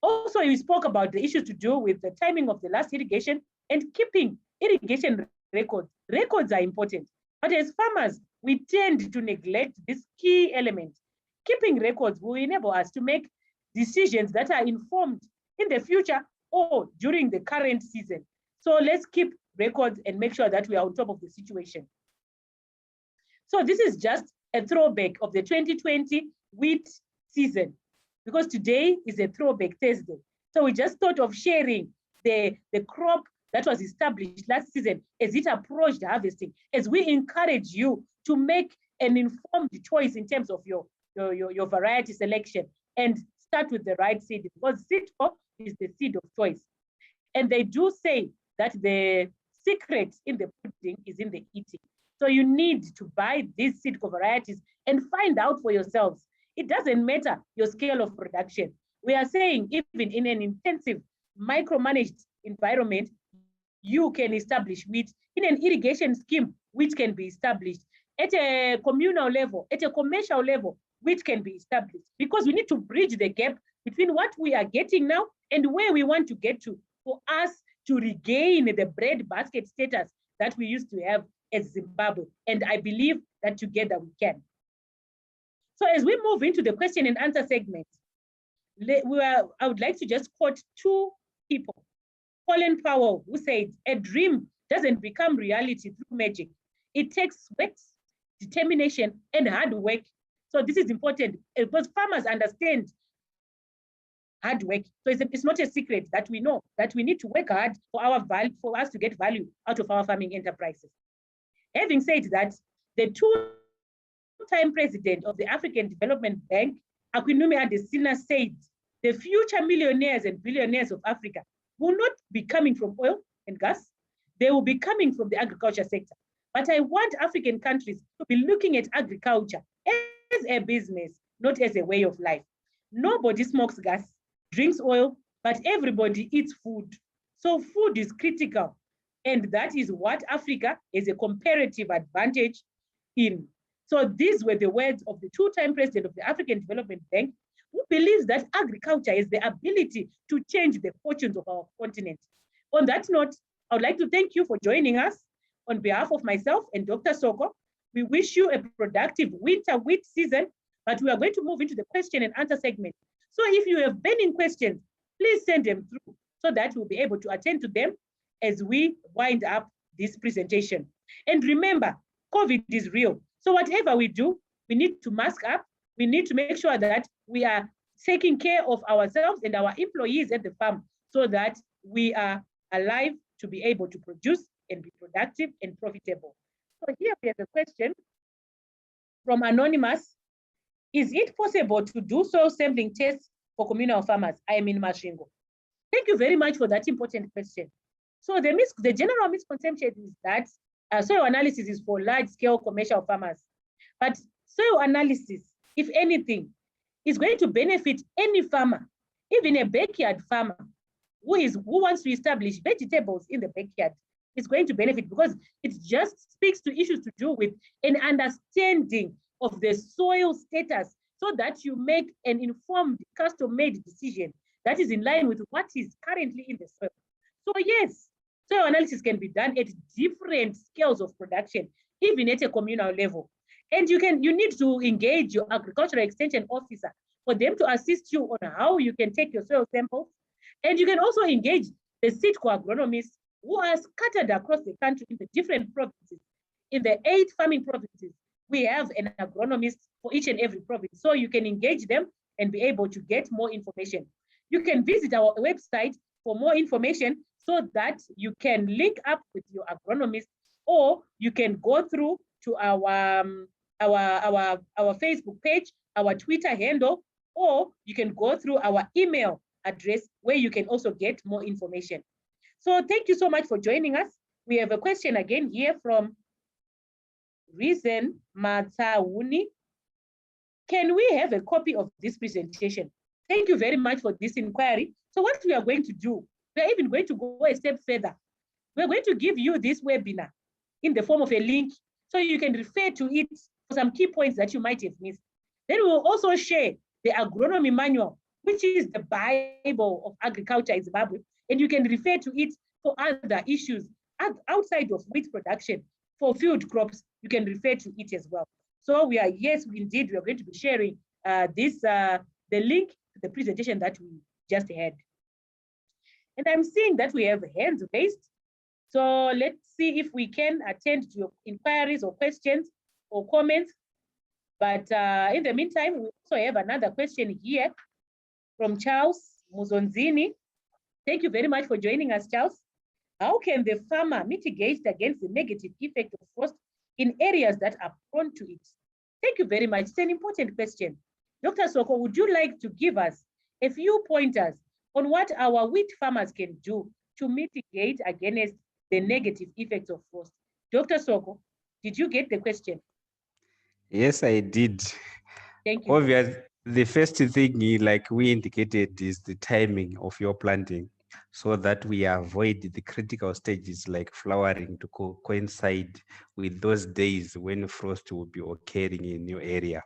Also, we spoke about the issues to do with the timing of the last irrigation and keeping irrigation records. Records are important, but as farmers, we tend to neglect this key element. Keeping records will enable us to make decisions that are informed in the future or during the current season. So let's keep records and make sure that we are on top of the situation. So this is just a throwback of the 2020 wheat season, because today is a throwback Thursday. So we just thought of sharing the crop that was established last season as it approached harvesting, as we encourage you to make an informed choice in terms of your variety selection and start with the right seed, because seed is the seed of choice. And they do say that the secret in the pudding is in the eating. So you need to buy these seed varieties and find out for yourselves. It doesn't matter your scale of production. We are saying even in an intensive, micromanaged environment, you can establish wheat in an irrigation scheme, which can be established at a communal level, at a commercial level, which can be established, because we need to bridge the gap between what we are getting now and where we want to get to for us to regain the bread basket status that we used to have as Zimbabwe. And I believe that together we can. So as we move into the question and answer segment, I would like to just quote two people. Colin Powell, who said, "A dream doesn't become reality through magic. It takes sweat, determination, and hard work." So this is important because farmers understand hard work. So it's not a secret that we know that we need to work hard for us to get value out of our farming enterprises. Having said that, the two-time president of the African Development Bank, Akinwumi Adesina, said, "The future millionaires and billionaires of Africa will not be coming from oil and gas. They will be coming from the agriculture sector. But I want African countries to be looking at agriculture as a business, not as a way of life. Nobody smokes gas, drinks oil, but everybody eats food. So food is critical. And that is what Africa is a comparative advantage in." So these were the words of the two-time president of the African Development Bank, who believes that agriculture is the ability to change the fortunes of our continent. On that note, I would like to thank you for joining us. On behalf of myself and Dr. Soko, we wish you a productive winter wheat season, but we are going to move into the question and answer segment. So if you have burning questions, please send them through so that we'll be able to attend to them as we wind up this presentation. And remember, COVID is real. So whatever we do, we need to mask up. We need to make sure that we are taking care of ourselves and our employees at the farm so that we are alive to be able to produce and be productive and profitable. So here we have a question from Anonymous. Is it possible to do soil sampling tests for communal farmers? I am in Mashingo. Thank you very much for that important question. So the general misconception is that soil analysis is for large-scale commercial farmers. But soil analysis, if anything, is going to benefit any farmer, even a backyard farmer who wants to establish vegetables in the backyard. Is going to benefit because it just speaks to issues to do with an understanding of the soil status so that you make an informed, custom-made decision that is in line with what is currently in the soil. So yes, soil analysis can be done at different scales of production, even at a communal level. And you need to engage your agricultural extension officer for them to assist you on how you can take your soil samples. And you can also engage the SITCO agronomists who are scattered across the country in the different provinces. In the 8 farming provinces, we have an agronomist for each and every province. So you can engage them and be able to get more information. You can visit our website for more information so that you can link up with your agronomist, or you can go through to our Facebook page, our Twitter handle, or you can go through our email address where you can also get more information. So thank you so much for joining us. We have a question again here from Reason Matsauni. Can we have a copy of this presentation? Thank you very much for this inquiry. So what we are going to do, we're even going to go a step further. We're going to give you this webinar in the form of a link so you can refer to it for some key points that you might have missed. Then we will also share the agronomy manual, which is the Bible of agriculture in Zimbabwe, and you can refer to it for other issues outside of wheat production. For field crops, you can refer to it as well. So yes, indeed, we are going to be sharing the link to the presentation that we just had. And I'm seeing that we have hands raised. So let's see if we can attend to your inquiries or questions or comments. But in the meantime, we also have another question here from Charles Muzonzini. Thank you very much for joining us, Charles. How can the farmer mitigate against the negative effect of frost in areas that are prone to it? Thank you very much. It's an important question. Dr. Soko, would you like to give us a few pointers on what our wheat farmers can do to mitigate against the negative effects of frost? Dr. Soko, did you get the question? Yes, I did. Thank you. Obviously, the first thing, like we indicated, is the timing of your planting, so that we avoid the critical stages like flowering to coincide with those days when frost will be occurring in your area.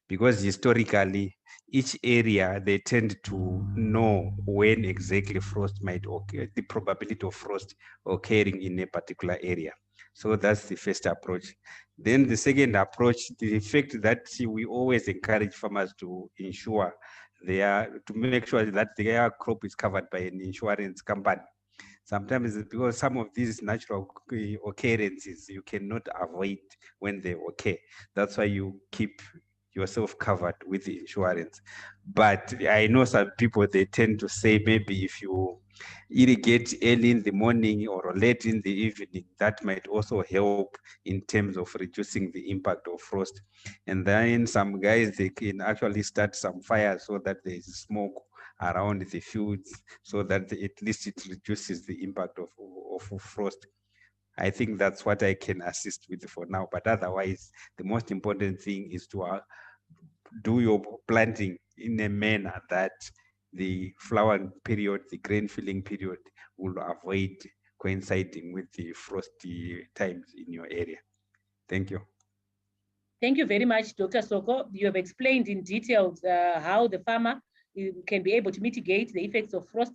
Because historically, each area, they tend to know when exactly frost might occur, the probability of frost occurring in a particular area. So that's the first approach. Then the second approach, the fact that we always encourage farmers to ensure to make sure that their crop is covered by an insurance company. Sometimes it's because some of these natural occurrences you cannot avoid when they occur. That's why you keep yourself covered with the insurance. But I know some people, they tend to say maybe if you irrigate early in the morning or late in the evening, that might also help in terms of reducing the impact of frost. And then some guys, they can actually start some fires so that there is smoke around the fields, so that at least it reduces the impact of frost. I think that's what I can assist with for now. But otherwise, the most important thing is to do your planting in a manner that the flowering period, the grain filling period, will avoid coinciding with the frosty times in your area. Thank you. Thank you very much, Dr. Soko. You have explained in detail how the farmer can be able to mitigate the effects of frost.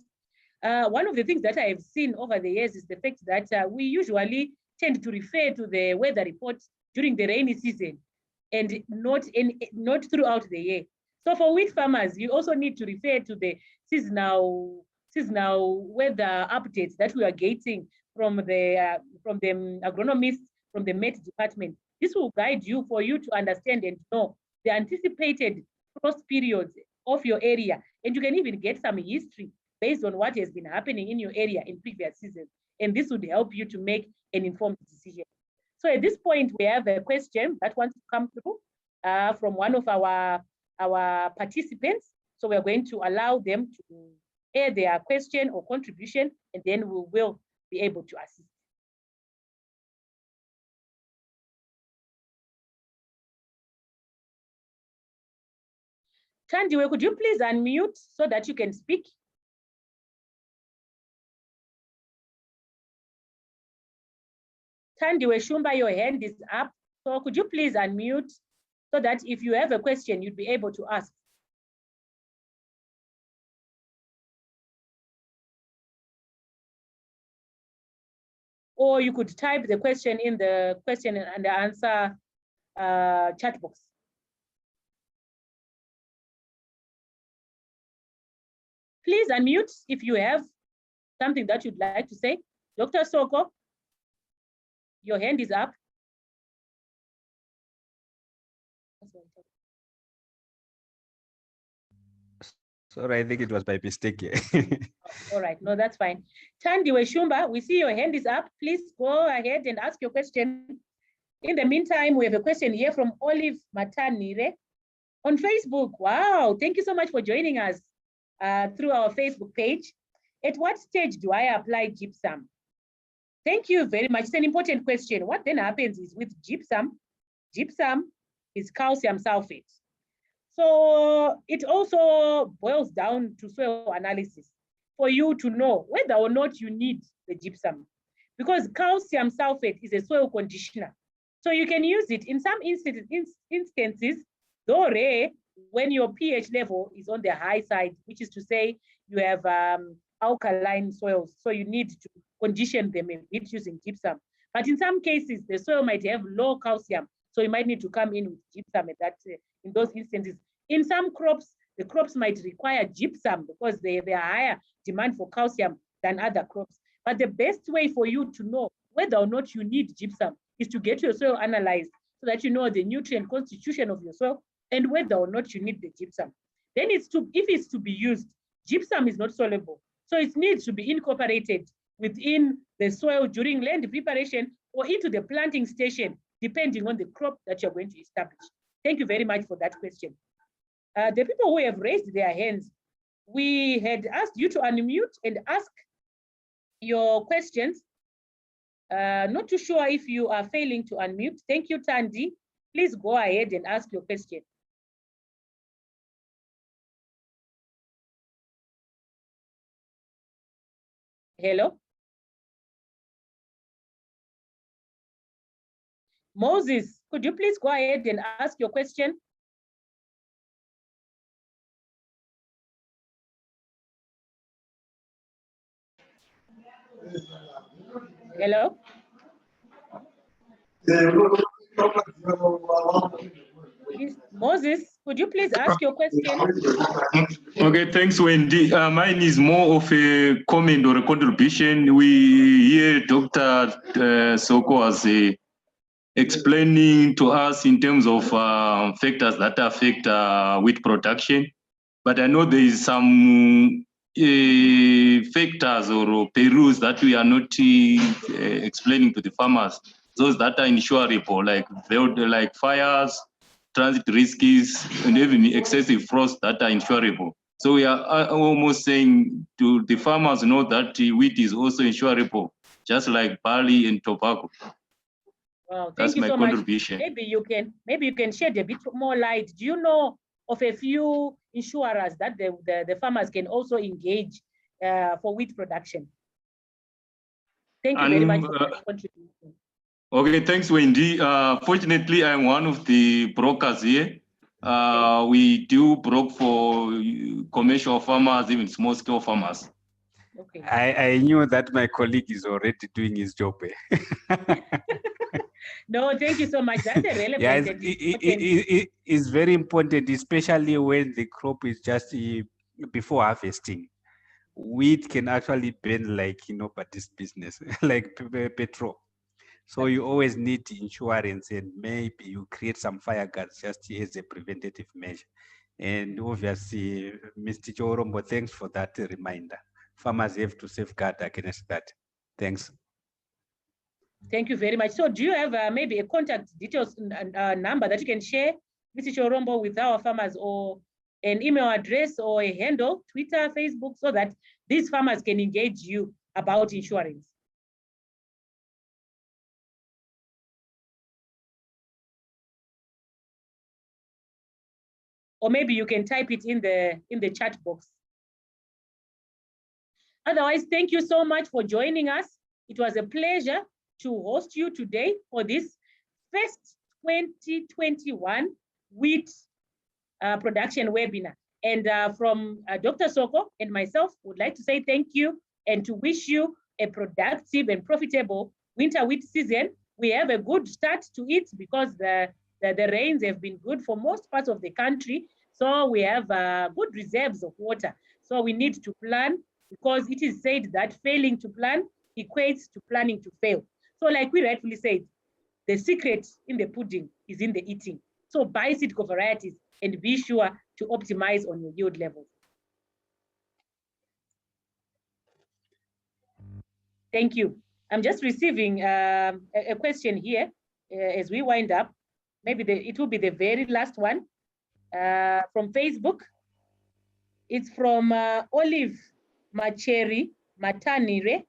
One of the things that I have seen over the years is the fact that we usually tend to refer to the weather reports during the rainy season and not throughout the year. So for wheat farmers, you also need to refer to the seasonal weather updates that we are getting from the agronomists, from the Met department. This will guide you for you to understand and know the anticipated frost periods of your area. And you can even get some history based on what has been happening in your area in previous seasons. And this would help you to make an informed decision. So at this point, we have a question that wants to come through from one of our participants. So we're going to allow them to air their question or contribution, and then we will be able to assist. Tandiwe, could you please unmute so that you can speak? Tandiwe Shumba, your hand is up. So could you please unmute so that if you have a question, you'd be able to ask? Or you could type the question in the question and the answer chat box. Please unmute if you have something that you'd like to say. Dr. Soko, your hand is up. Sorry, I think it was by mistake. All right, no, that's fine. Tandiwe Shumba, we see your hand is up. Please go ahead and ask your question. In the meantime, we have a question here from Olive Matanire on Facebook. Wow, thank you so much for joining us through our Facebook page. At what stage do I apply gypsum? Thank you very much. It's an important question. What then happens is with gypsum is calcium sulfate. So it also boils down to soil analysis for you to know whether or not you need the gypsum, because calcium sulfate is a soil conditioner. So you can use it in some instances, though rare, when your pH level is on the high side, which is to say you have alkaline soils. So you need to condition them a bit using gypsum. But in some cases, the soil might have low calcium. So you might need to come in with gypsum in those instances. In some crops, the crops might require gypsum because they have a higher demand for calcium than other crops. But the best way for you to know whether or not you need gypsum is to get your soil analyzed so that you know the nutrient constitution of your soil and whether or not you need the gypsum. Then if it's to be used, gypsum is not soluble. So it needs to be incorporated within the soil during land preparation or into the planting station, depending on the crop that you're going to establish. Thank you very much for that question. The people who have raised their hands, we had asked you to unmute and ask your questions. Not too sure if you are failing to unmute. Thank you, Tandy. Please go ahead and ask your question. Hello? Moses, could you please go ahead and ask your question? Hello? Moses, could you please ask your question? Okay, thanks, Wendy. Mine is more of a comment or a contribution. We hear Dr. Soko as explaining to us in terms of factors that affect wheat production. But I know there is some factors or perils that we are not explaining to the farmers. Those that are insurable, like fires, transit risks, and even excessive frost that are insurable. So we are almost saying to the farmers know that wheat is also insurable, just like barley and tobacco. Wow, That's thank you my so contribution. much. Maybe you can shed a bit more light. Do you know of a few insurers that the farmers can also engage for wheat production? Thank you very much for that contribution. Okay, thanks, Wendy. Fortunately, I'm one of the brokers here. We do broker for commercial farmers, even small-scale farmers. Okay. I knew that my colleague is already doing his job. No, thank you so much. That's a relevant Yeah, and important. it's very important, especially when the crop is just before harvesting. Wheat can actually burn like, but this business, like petrol. So you always need insurance, and maybe you create some fire guards just as a preventative measure. And obviously, Mr. Chorombo, thanks for that reminder. Farmers have to safeguard against that. Thanks. Thank you very much. So do you have maybe a contact details number that you can share, Mr. Chorombo, with our farmers, or an email address or a handle, Twitter, Facebook, so that these farmers can engage you about insurance? Or maybe you can type it in the chat box. Otherwise, thank you so much for joining us. It was a pleasure to host you today for this first 2021 wheat production webinar. And from Dr. Soko and myself, would like to say thank you and to wish you a productive and profitable winter wheat season. We have a good start to it because the rains have been good for most parts of the country. So we have good reserves of water. So we need to plan, because it is said that failing to plan equates to planning to fail. So like we rightfully said, the secret in the pudding is in the eating. So buy seed varieties and be sure to optimize on your yield levels. Thank you. I'm just receiving a question here as we wind up. Maybe it will be the very last one from Facebook. It's from Olive Macheri Matanire.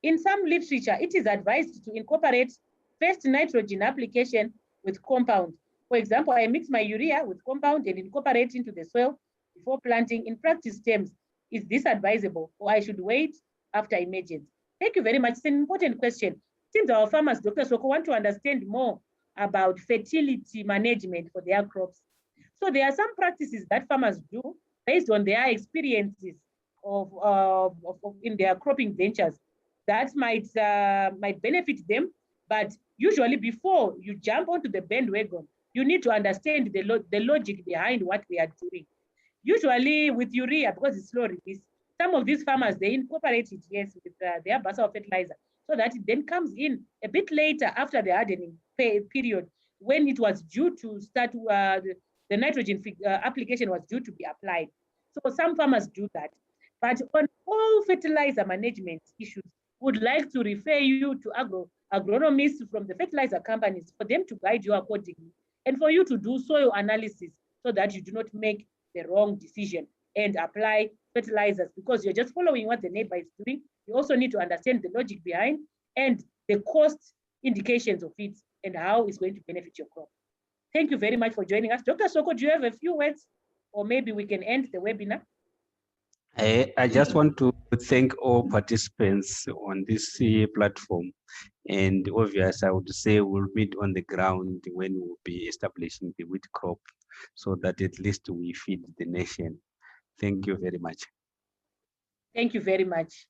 In some literature, it is advised to incorporate first nitrogen application with compound. For example, I mix my urea with compound and incorporate into the soil before planting. In practice terms, is this advisable, or I should wait after emergence? Thank you very much. It's an important question. Since our farmers, Dr. Soko, want to understand more about fertility management for their crops. So there are some practices that farmers do based on their experiences in their cropping ventures that might benefit them. But usually before you jump onto the bandwagon, you need to understand the logic behind what we are doing. Usually with urea, because it's slow release, some of these farmers, they incorporate it, yes, with their basal fertilizer, so that it then comes in a bit later after the hardening period, when it was due to start, the nitrogen application was due to be applied. So some farmers do that. But on all fertilizer management issues, would like to refer you to agronomists from the fertilizer companies for them to guide you accordingly, and for you to do soil analysis so that you do not make the wrong decision and apply fertilizers because you're just following what the neighbor is doing. You also need to understand the logic behind and the cost indications of it and how it's going to benefit your crop. Thank you very much for joining us. Dr. Soko, do you have a few words, or maybe we can end the webinar? I just want to thank all participants on this platform. And obviously, I would say we'll meet on the ground when we'll be establishing the wheat crop so that at least we feed the nation. Thank you very much. Thank you very much.